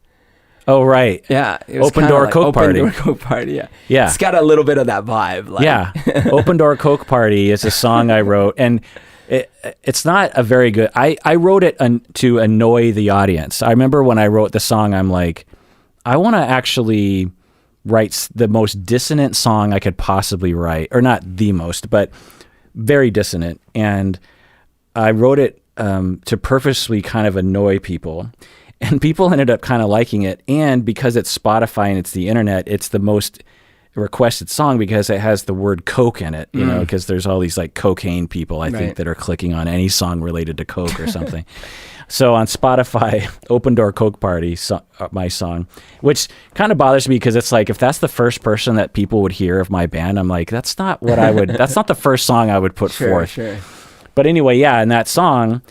Oh, right. Yeah. It was Open Door Coke Party. Open Door Coke Party, yeah. Yeah. It's got a little bit of that vibe. Like. Yeah. Open Door Coke Party is a song I wrote, and it's not a very good... I wrote it to annoy the audience. I remember when I wrote the song, I'm like, I want to actually write the most dissonant song I could possibly write. Or not the most, but very dissonant. And I wrote it to purposely kind of annoy people. And people ended up kind of liking it. And because it's Spotify and it's the internet, it's the most requested song because it has the word Coke in it, you know, because there's all these like cocaine people, I think, that are clicking on any song related to Coke or something. So on Spotify, Open Door Coke Party, my song, which kind of bothers me because it's like, if that's the first person that people would hear of my band, I'm like, that's not what I would, that's not the first song I would put forth. Sure. But anyway, yeah, in that song,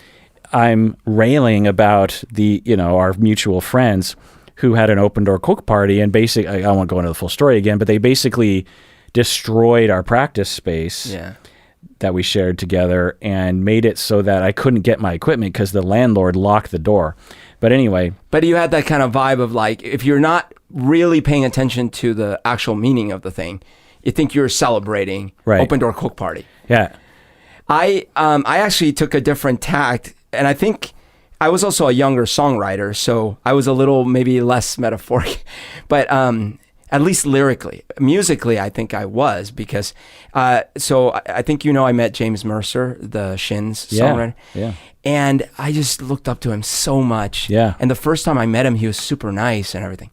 I'm railing about our mutual friends who had an Open Door Coke Party, and basically, I won't go into the full story again, but they basically destroyed our practice space that we shared together and made it so that I couldn't get my equipment because the landlord locked the door. But anyway. But you had that kind of vibe of like, if you're not really paying attention to the actual meaning of the thing, you think you're celebrating Open Door Coke Party. Yeah. I actually took a different tact, and I think I was also a younger songwriter, so I was a little maybe less metaphoric, but at least lyrically. Musically, I think I was, because so I think I met James Mercer, the Shins songwriter. Yeah. And I just looked up to him so much. Yeah. And the first time I met him, he was super nice and everything.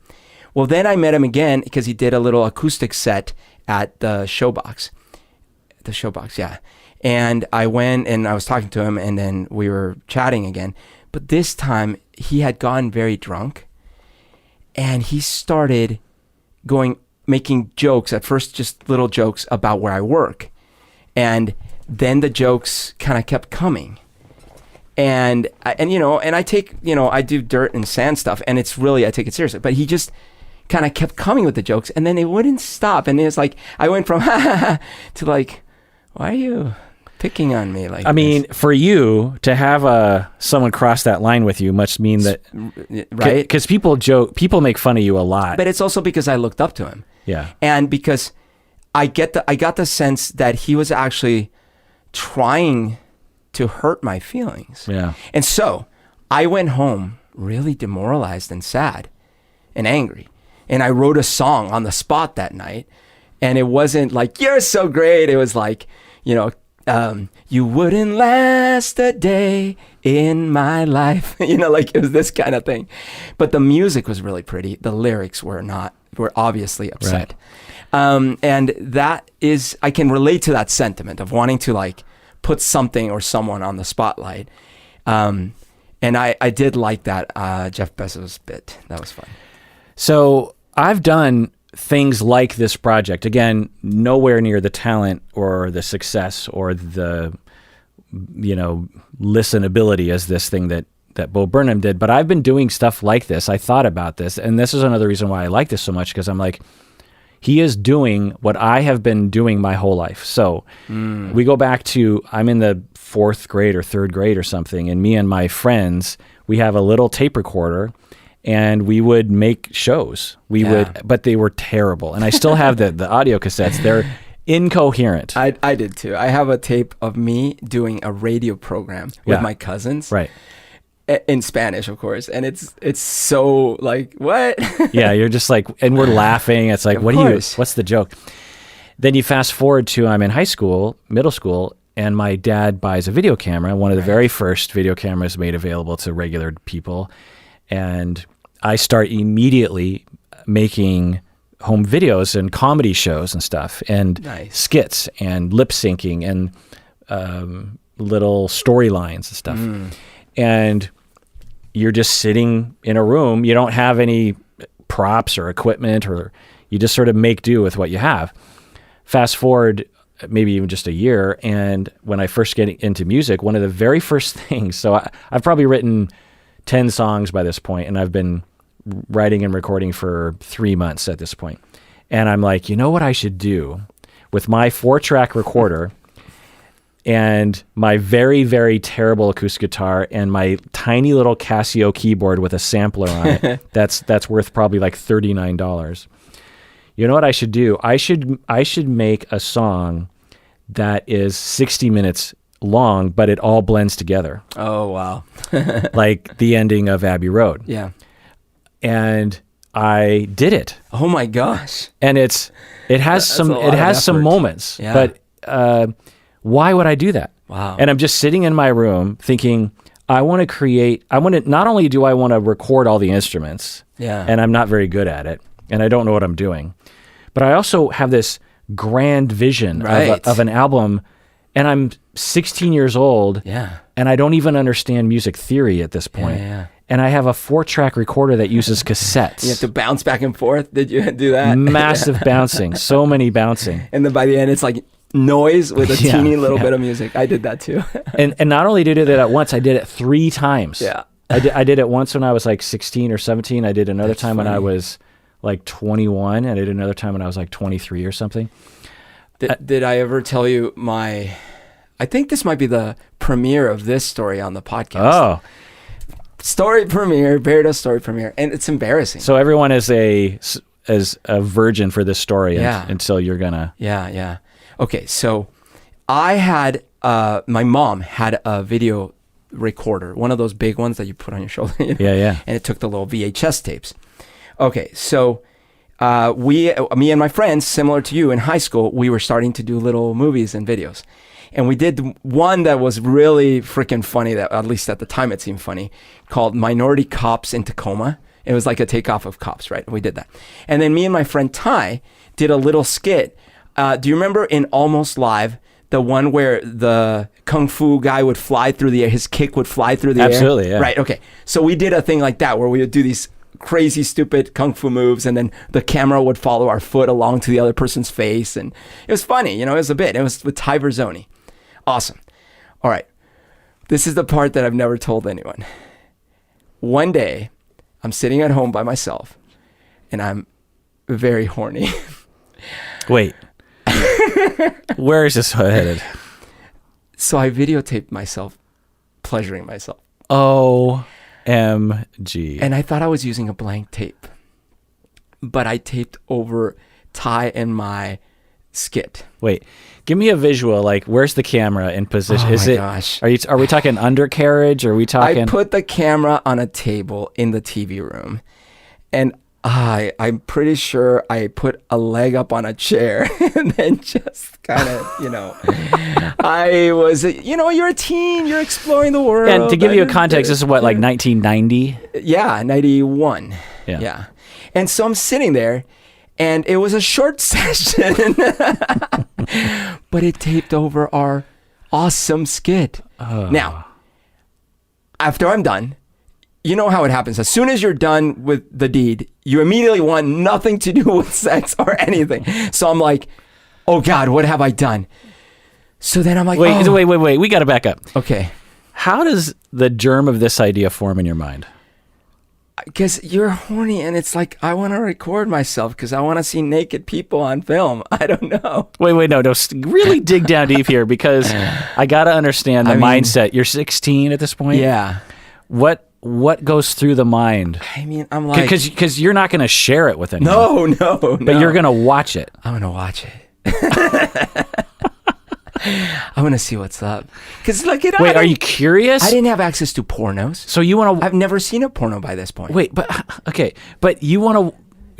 Well, then I met him again because he did a little acoustic set at the Showbox. The Showbox, yeah. And I went and I was talking to him, and then we were chatting again. But this time he had gotten very drunk, and he started making jokes, at first just little jokes about where I work. And then the jokes kind of kept coming. And I take, I do dirt and sand stuff, and it's really, I take it seriously. But he just kind of kept coming with the jokes, and then they wouldn't stop. And it's like, I went from to like, why are you picking on me like I mean, this? for you to have someone cross that line with you must mean that, right? Because people make fun of you a lot. But it's also because I looked up to him. Yeah. And because I got the sense that he was actually trying to hurt my feelings. Yeah. And so I went home really demoralized and sad and angry. And I wrote a song on the spot that night. And it wasn't like, you're so great. It was like, you wouldn't last a day in my life. Like it was this kind of thing. But the music was really pretty. The lyrics were obviously upset. Right. And that is, I can relate to that sentiment of wanting to like put something or someone on the spotlight. And I did like that Jeff Bezos bit. That was fun. So I've done things like this project. Again, nowhere near the talent or the success or the, listenability as this thing that Bo Burnham did. But I've been doing stuff like this. I thought about this. And this is another reason why I like this so much, because I'm like, he is doing what I have been doing my whole life. So we go back to, I'm in the 4th grade or 3rd grade or something, and me and my friends, we have a little tape recorder, and we would make shows. But they were terrible. And I still have the audio cassettes. They're incoherent. I did too. I have a tape of me doing a radio program with my cousins. Right. In Spanish, of course, and it's so like, what? Yeah, you're just like, and we're laughing. It's like, what's the joke? Then you fast forward to I'm in middle school, and my dad buys a video camera, one of the very first video cameras made available to regular people, and I start immediately making home videos and comedy shows and stuff, and skits and lip syncing and little storylines and stuff. And you're just sitting in a room. You don't have any props or equipment, or you just sort of make do with what you have. Fast forward maybe even just a year, and when I first get into music, one of the very first things, so I've probably written 10 songs by this point, and I've been writing and recording for 3 months at this point. And I'm like, you know what I should do with my 4-track recorder and my very, very terrible acoustic guitar and my tiny little Casio keyboard with a sampler on it. That's worth probably like $39. You know what I should do? I should make a song that is 60 minutes long, but it all blends together. Oh, wow. Like the ending of Abbey Road. Yeah. And I did it. Oh my gosh. And it has some moments. Yeah. But why would I do that? Wow. And I'm just sitting in my room thinking, not only do I want to record all the instruments, and I'm not very good at it, and I don't know what I'm doing, but I also have this grand vision of an album, and I'm 16 years old, and I don't even understand music theory at this point. Yeah. And I have a 4-track recorder that uses cassettes. You have to bounce back and forth. Did you do that? Massive bouncing. So many bouncing. And then by the end, it's like noise with a teeny little bit of music. I did that too. and not only did I do that once, I did it 3 times. Yeah. I did it once when I was like 16 or 17. I did another time when I was like 21. And I did another time when I was like 23 or something. Did I ever tell you I think this might be the premiere of this story on the podcast. Oh. Story premiere, Berto's story premiere, and it's embarrassing. So everyone is a virgin for this story until you're gonna. Yeah. Okay, so I had my mom had a video recorder, one of those big ones that you put on your shoulder. Yeah. And it took the little VHS tapes. Okay, so me and my friends, similar to you in high school, we were starting to do little movies and videos. And we did one that was really freaking funny, that at least at the time it seemed funny, called Minority Cops in Tacoma. It was like a takeoff of Cops, right? We did that. And then me and my friend Ty did a little skit. Do you remember in Almost Live, the one where the kung fu guy would fly through the air, his kick would fly through the air? Absolutely, yeah. Right, okay. So we did a thing like that where we would do these crazy, stupid kung fu moves, and then the camera would follow our foot along to the other person's face. And it was funny, it was a bit. It was with Ty Verzoni. Awesome. All right. This is the part that I've never told anyone. One day, I'm sitting at home by myself, and I'm very horny. Wait. Where is this headed? So I videotaped myself pleasuring myself. OMG. And I thought I was using a blank tape. But I taped over Ty and my skit. Wait. Give me a visual. Like, where's the camera in position? Oh my gosh. Are we talking undercarriage? Or are we talking? I put the camera on a table in the TV room, and I'm pretty sure I put a leg up on a chair, and then just kind of, I was, you're a teen, you're exploring the world. And to give you a context, this is what, like 1990? Yeah, 91. Yeah. And so I'm sitting there, and it was a short session, but it taped over our awesome skit. Now, after I'm done, you know how it happens. As soon as you're done with the deed, you immediately want nothing to do with sex or anything. So I'm like, oh God, what have I done? So then I'm like, wait. We got to back up. Okay. How does the germ of this idea form in your mind? Because you're horny, and it's like, I want to record myself because I want to see naked people on film. I don't know. Wait, no. Really dig down deep here, because I got to understand the mindset. You're 16 at this point? Yeah. What goes through the mind? I mean, I'm like... Because you're not going to share it with anyone. No. But you're going to watch it. I'm going to watch it. I'm going to see what's up. Because look, Wait, are you curious? I didn't have access to pornos. So you want to... I've never seen a porno by this point. Wait, but... Okay, but you want to...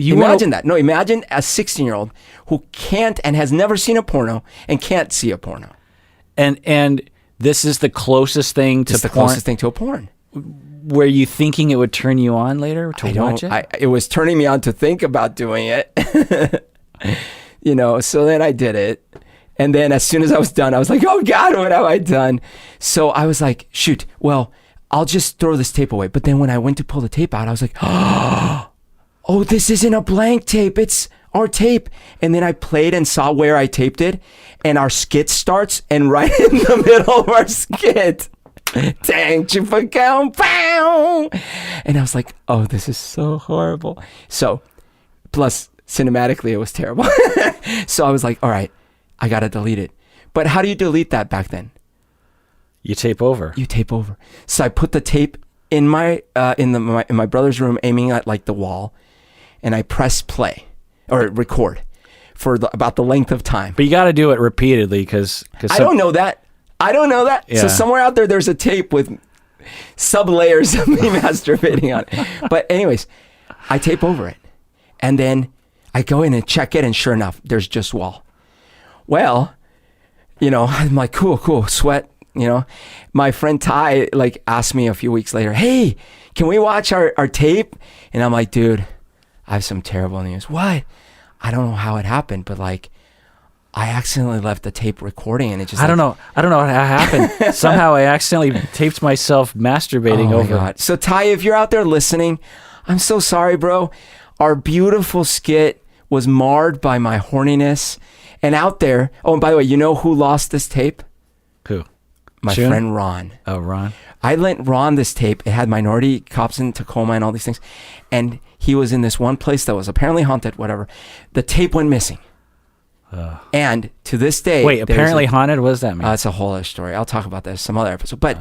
Imagine that. No, imagine a 16-year-old who can't and has never seen a porno and can't see a porno. And this is the closest thing to porn? It's the closest thing to a porn. Were you thinking it would turn you on later to watch it? It was turning me on to think about doing it. So then I did it. And then as soon as I was done, I was like, oh God, what have I done? So I was like, shoot, well, I'll just throw this tape away. But then when I went to pull the tape out, I was like, oh, this isn't a blank tape. It's our tape. And then I played and saw where I taped it. And our skit starts, and right in the middle of our skit, dang, chupacao, pow. And I was like, oh, this is so horrible. So, plus cinematically, it was terrible. So I was like, all right, I got to delete it. But how do you delete that back then? You tape over. So I put the tape in my brother's room, aiming at like the wall, and I press play or record for about the length of time. But you got to do it repeatedly because I don't know that. Yeah. So somewhere out there's a tape with sub layers of me masturbating on it. But anyways, I tape over it, and then I go in and check it, and sure enough, there's just wall. Well, I'm like, cool, sweat. My friend Ty asked me a few weeks later, hey, can we watch our tape? And I'm like, dude, I have some terrible news. What? I don't know how it happened, but I accidentally left the tape recording, and it just... I don't know what happened. Somehow I accidentally taped myself masturbating over. Oh my God. So Ty, if you're out there listening, I'm so sorry, bro. Our beautiful skit was marred by my horniness. And out there... Oh, and by the way, you know who lost this tape? Who? My friend Ron. Oh, Ron. I lent Ron this tape. It had minority cops in Tacoma and all these things. And he was in this one place that was apparently haunted, whatever. The tape went missing. And to this day... Wait, apparently haunted? What does that mean? It's a whole other story. I'll talk about this some other episode. But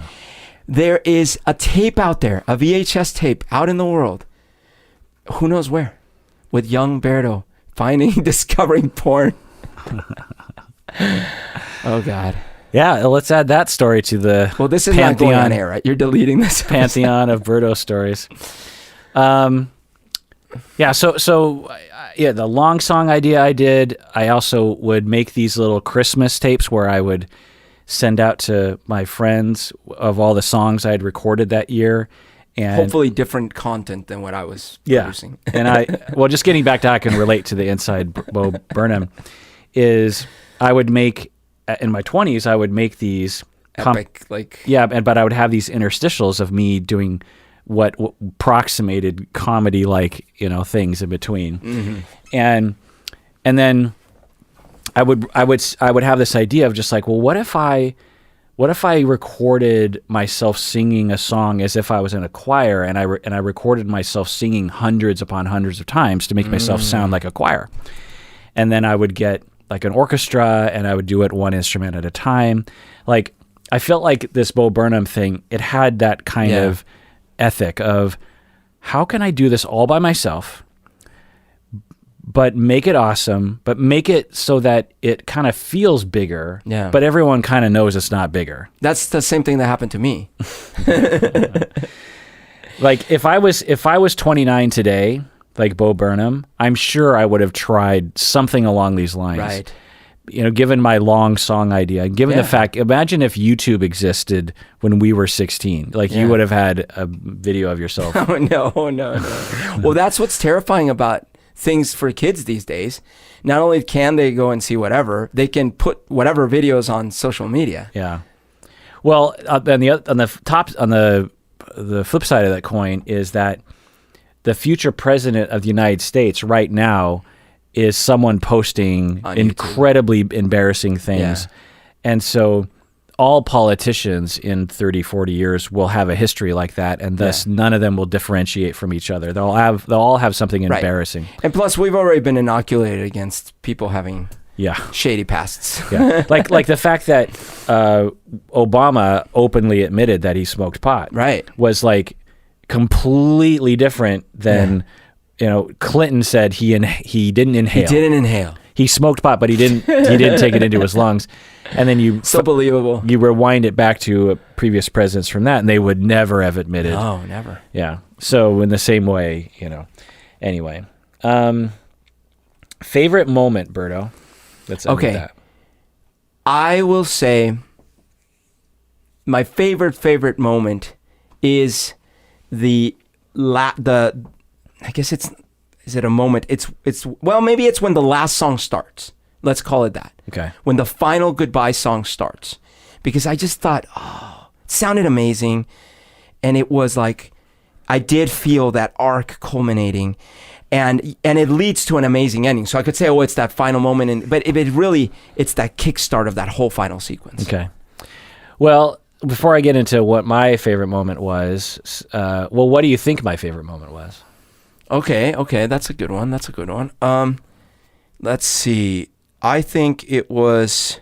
there is a tape out there, a VHS tape out in the world. Who knows where? With young Berto discovering porn. Oh God. Yeah, let's add that story to the this is not going on air, right? You're deleting this pantheon of Berto stories. The long song idea I did. I also would make these little Christmas tapes where I would send out to my friends of all the songs I had recorded that year. And hopefully different content than what I was producing. And just getting back to how I can relate to the inside Bo Burnham is I would make, in my 20s, I would make these epic, but I would have these interstitials of me doing what approximated comedy things in between. Mm-hmm. And then I would have this idea of just what if I what if I recorded myself singing a song as if I was in a choir, and I recorded myself singing hundreds upon hundreds of times to make myself sound like a choir, and then I would get like an orchestra, and I would do it one instrument at a time. Like, I felt like this Bo Burnham thing, it had that kind of ethic of, how can I do this all by myself, but make it awesome, but make it so that it kind of feels bigger, but everyone kind of knows it's not bigger. That's the same thing that happened to me. Like, if I was 29 today, like Bo Burnham, I'm sure I would have tried something along these lines. Right. You know, given my long song idea, given the fact, imagine if YouTube existed when we were 16. Like, you would have had a video of yourself. Oh, no. Well, that's what's terrifying about things for kids these days. Not only can they go and see whatever, they can put whatever videos on social media. Yeah. Well, on the flip side of that coin is that the future president of the United States right now is someone posting on incredibly embarrassing things. And so all politicians in 30, 40 years will have a history like that, and thus none of them will differentiate from each other. They'll all have something embarrassing. And plus, we've already been inoculated against people having shady pasts. Like the fact that Obama openly admitted that he smoked pot was like completely different than Clinton said he didn't inhale. He didn't inhale. He smoked pot, but he didn't take it into his lungs. And then so believable. You rewind it back to previous presidents from that, and they would never have admitted. Oh, never. Yeah. So in the same way, Anyway, favorite moment, Berto. Let's end with that. I will say my favorite moment is I guess is it a moment? Well, maybe it's when the last song starts. Let's call it that. Okay. When the final goodbye song starts. Because I just thought, it sounded amazing. And it was like, I did feel that arc culminating. And it leads to an amazing ending. So I could say, it's that final moment. But it's that kickstart of that whole final sequence. Okay. Well, before I get into what my favorite moment was, what do you think my favorite moment was? Okay, that's a good one. Let's see. I think it was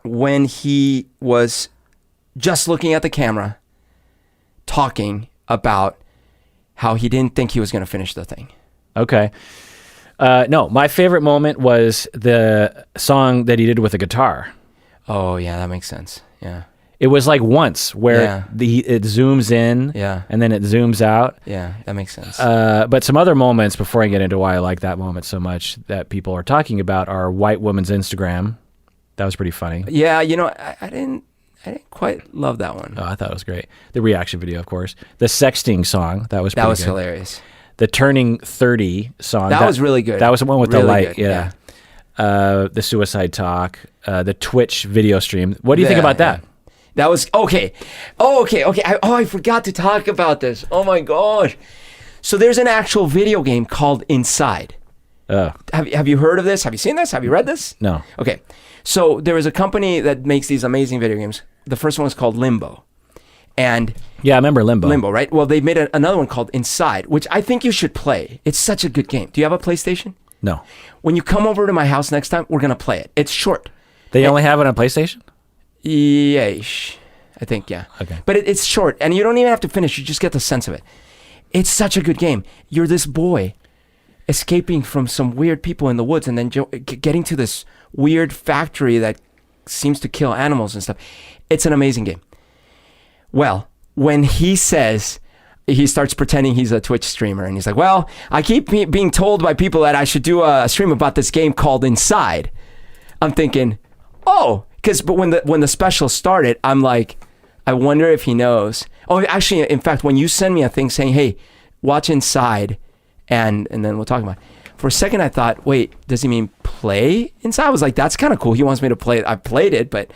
when he was just looking at the camera, talking about how he didn't think he was going to finish the thing. Okay. No, my favorite moment was the song that he did with the guitar. Oh, yeah, that makes sense. Yeah. It was like once where it zooms in and then it zooms out. Yeah, that makes sense. But some other moments, before I get into why I like that moment so much that people are talking about, are White Woman's Instagram. That was pretty funny. Yeah, I didn't quite love that one. Oh, I thought it was great. The reaction video, of course. The sexting song, that was good. Hilarious. The Turning 30 song. That was really good. That was the one with really the light. Good, yeah. The suicide talk, the Twitch video stream. What do you think about that? That was okay. I forgot to talk about this. Oh my gosh. So there's an actual video game called Inside. Oh. Have you heard of this? Have you seen this? Have you read this? No. Okay. So there is a company that makes these amazing video games. The first one was called Limbo. And yeah, I remember Limbo. Limbo, right? Well, they made another one called Inside, which I think you should play. It's such a good game. Do you have a PlayStation? No. When you come over to my house next time, we're going to play it. It's short. They only have it on PlayStation? Yeesh. I think, yeah. Okay. But it's short, and you don't even have to finish. You just get the sense of it. It's such a good game. You're this boy escaping from some weird people in the woods and then getting to this weird factory that seems to kill animals and stuff. It's an amazing game. Well, when he starts pretending he's a Twitch streamer, and he's like, well, I keep being told by people that I should do a stream about this game called Inside. I'm thinking, but when the special started, I'm like, I wonder if he knows. Oh, actually, in fact, when you send me a thing saying, hey, watch Inside, and then we'll talk about it. For a second, I thought, wait, does he mean play Inside? I was like, that's kind of cool. He wants me to play it. I played it, but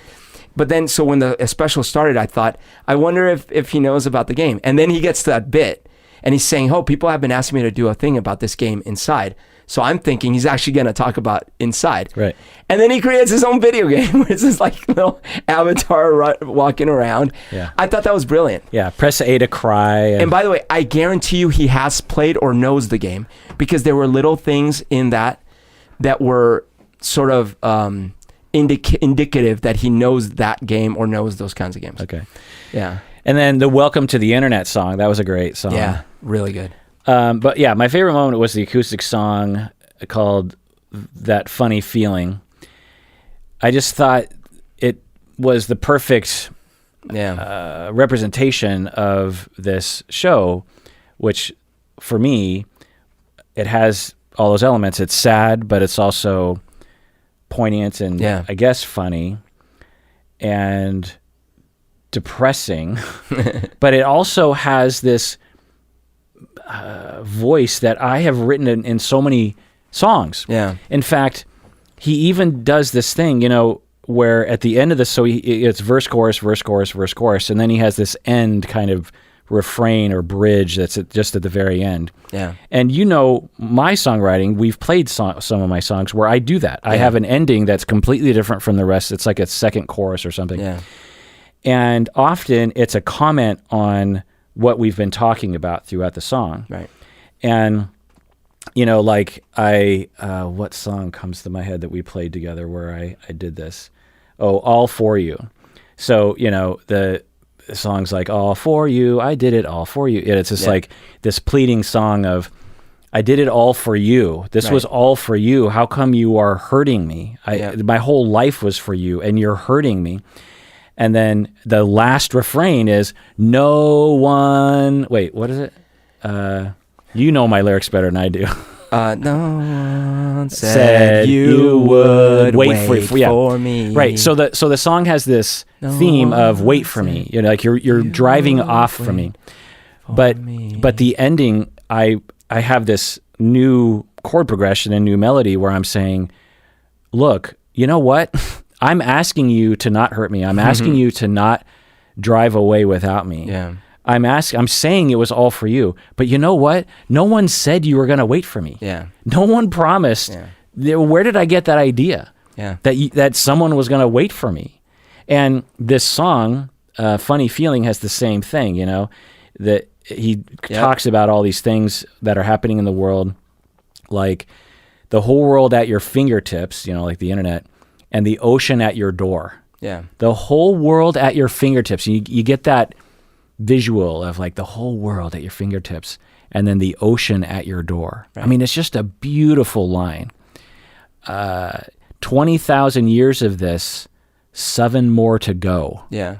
then, so when the special started, I thought, I wonder if he knows about the game. And then he gets to that bit, And he's saying, oh, people have been asking me to do a thing about this game Inside. So I'm thinking he's actually going to talk about Inside. Right. And then he creates his own video game where it's this like little avatar walking around. Yeah. I thought that was brilliant. Yeah. Press A to cry. And by the way, I guarantee you he has played or knows the game, because there were little things in that were sort of indicative that he knows that game or knows those kinds of games. Okay. Yeah. And then the Welcome to the Internet song. That was a great song. Yeah. Really good. But yeah, my favorite moment was the acoustic song called That Funny Feeling. I just thought it was the perfect representation of this show, which for me, it has all those elements. It's sad, but it's also poignant and I guess funny and depressing. But it also has this voice that I have written in so many songs. Yeah. In fact, he even does this thing, you know, where at the end of this, it's verse, chorus, verse, chorus, verse, chorus, and then he has this end kind of refrain or bridge that's just at the very end. Yeah. And you know, my songwriting, we've played some of my songs where I do that. I have an ending that's completely different from the rest. It's like a second chorus or something. Yeah. And often it's a comment on what we've been talking about throughout the song. Right. And, you know, like what song comes to my head that we played together where I did this? Oh, All For You. So, you know, the song's like, all for you, I did it all for you. It's just like this pleading song of, I did it all for you. This was all for you. How come you are hurting me? My whole life was for you and you're hurting me. And then the last refrain is, no one, wait, what is it? You know my lyrics better than I do. No one said you would wait for me. Right. So the song has this theme of wait for me. You know, like you're driving off from me. But the ending, I have this new chord progression and new melody where I'm saying, look, you know what? I'm asking you to not hurt me. I'm asking you to not drive away without me. Yeah. I'm saying it was all for you. But you know what? No one said you were going to wait for me. Yeah. No one promised. Yeah. Where did I get that idea? Yeah. That someone was going to wait for me. And this song, Funny Feeling, has the same thing, you know, that he talks about all these things that are happening in the world, like the whole world at your fingertips, you know, like the internet, and the ocean at your door. Yeah. The whole world at your fingertips. You get that visual of like the whole world at your fingertips and then the ocean at your door. Right. I mean, it's just a beautiful line. 20,000 years of this, 7 more to go. Yeah.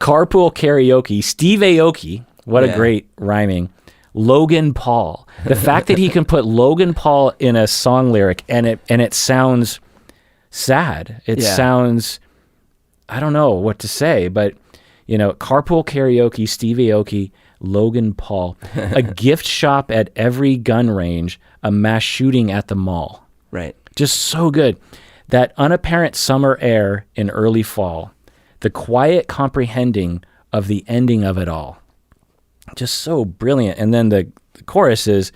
Carpool karaoke, Steve Aoki, what a great rhyming. Logan Paul. The fact that he can put Logan Paul in a song lyric and it sounds sad. It sounds, I don't know what to say, but you know, carpool karaoke, Steve Aoki, Logan Paul, a gift shop at every gun range, a mass shooting at the mall. Right. Just so good. That unapparent summer air in early fall, the quiet comprehending of the ending of it all. Just so brilliant. And then the chorus is,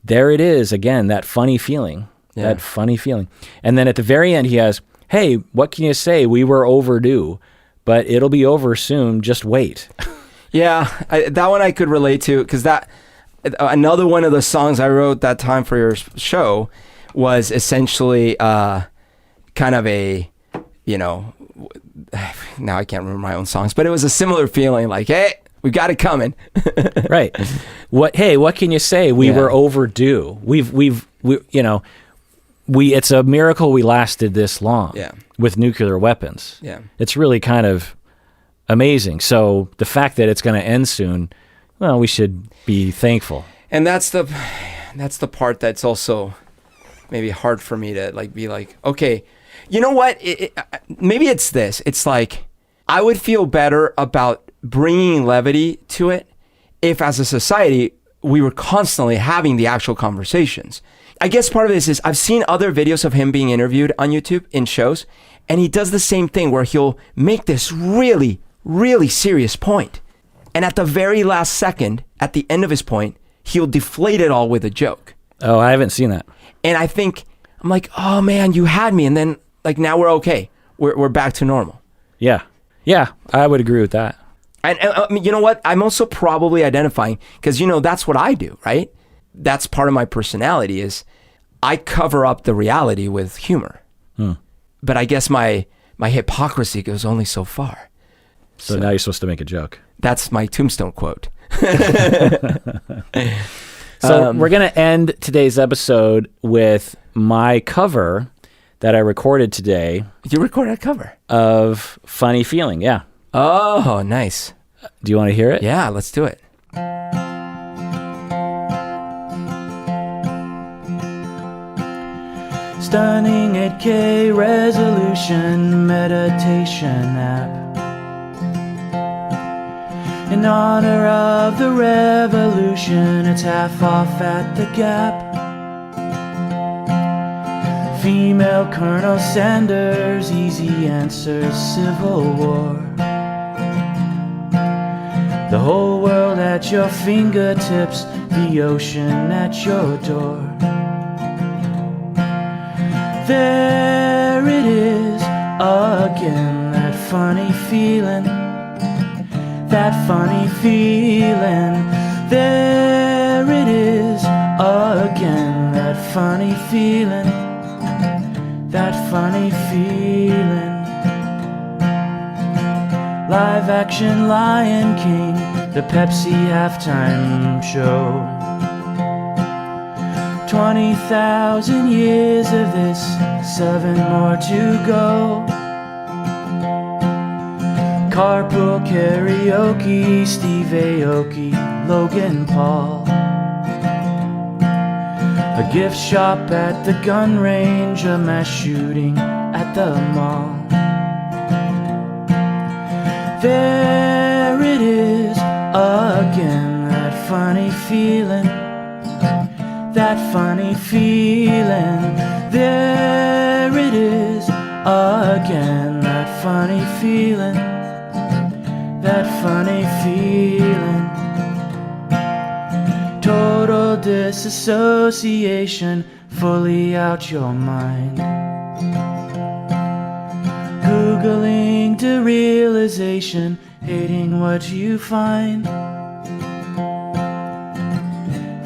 there it is again, that funny feeling. That funny feeling. And then at the very end, he has, hey, what can you say? We were overdue, but it'll be over soon. Just wait. Yeah, that one I could relate to, because that another one of the songs I wrote that time for your show was essentially kind of a, you know, now I can't remember my own songs, but it was a similar feeling like, hey, we got it coming. Right. Hey, what can you say? We were overdue. It's a miracle we lasted this long with nuclear weapons. Yeah. It's really kind of amazing. So the fact that it's going to end soon, well, we should be thankful. And that's the part that's also maybe hard for me to like be like, okay, you know what? Maybe it's this. It's like I would feel better about bringing levity to it if as a society we were constantly having the actual conversations. I guess part of this is I've seen other videos of him being interviewed on YouTube in shows, and he does the same thing where he'll make this really, really serious point. And at the very last second, at the end of his point, he'll deflate it all with a joke. Oh, I haven't seen that. And I'm like, oh man, you had me. And then like, now we're okay. We're back to normal. Yeah. Yeah, I would agree with that. And you know what? I'm also probably identifying, because, that's what I do, right? That's part of my personality is I cover up the reality with humor. But I guess my hypocrisy goes only so far. So now you're supposed to make a joke. That's my tombstone quote. So we're going to end today's episode with my cover that I recorded today. You recorded a cover? Of Funny Feeling, yeah. Oh, nice. Do you want to hear it? Yeah, let's do it. Stunning 8K resolution meditation app. In honor of the revolution, it's half off at the Gap. Female Colonel Sanders, easy answers, Civil War. The whole world at your fingertips, the ocean at your door. There it is again, that funny feeling. That funny feeling. There it is again, that funny feeling. That funny feeling. Live action Lion King, the Pepsi halftime show. 20,000 years of this, 7 more to go. Carpool karaoke, Steve Aoki, Logan Paul. A gift shop at the gun range, a mass shooting at the mall. There it is again, that funny feeling. That funny feeling. There it is again, that funny feeling. That funny feeling. Total disassociation, fully out your mind. Googling derealization, hating what you find.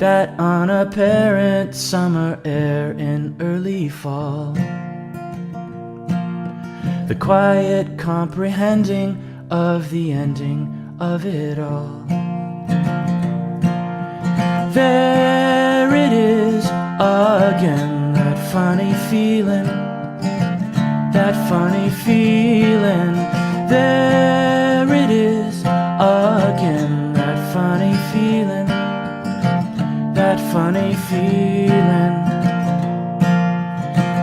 That unapparent summer air in early fall. The quiet comprehending of the ending of it all. There it is again, that funny feeling. That funny feeling. There it is again, that funny feeling. That funny feeling.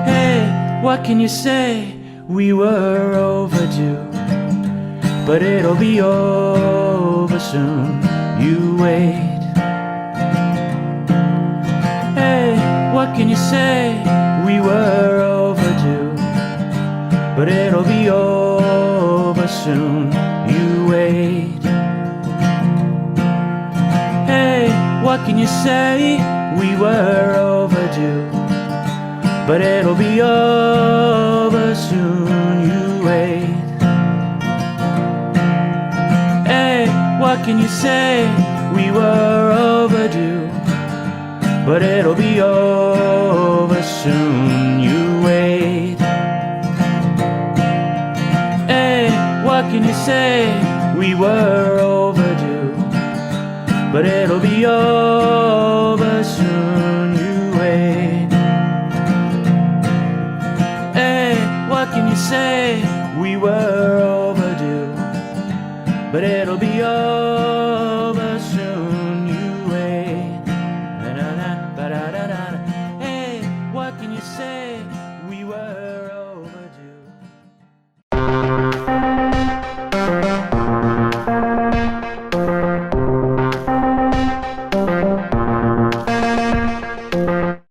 Hey, what can you say? We were overdue, but it'll be over soon. You wait. Hey, what can you say? We were overdue, but it'll be over soon. You wait. Hey, what can you say? We were overdue, but it'll be over soon. You wait. Hey, what can you say? We were overdue, but it'll be over soon. You wait. Hey, what can you say? We were overdue, but it'll be over soon. You wait. Hey, what can you say? We were overdue, but it'll be over.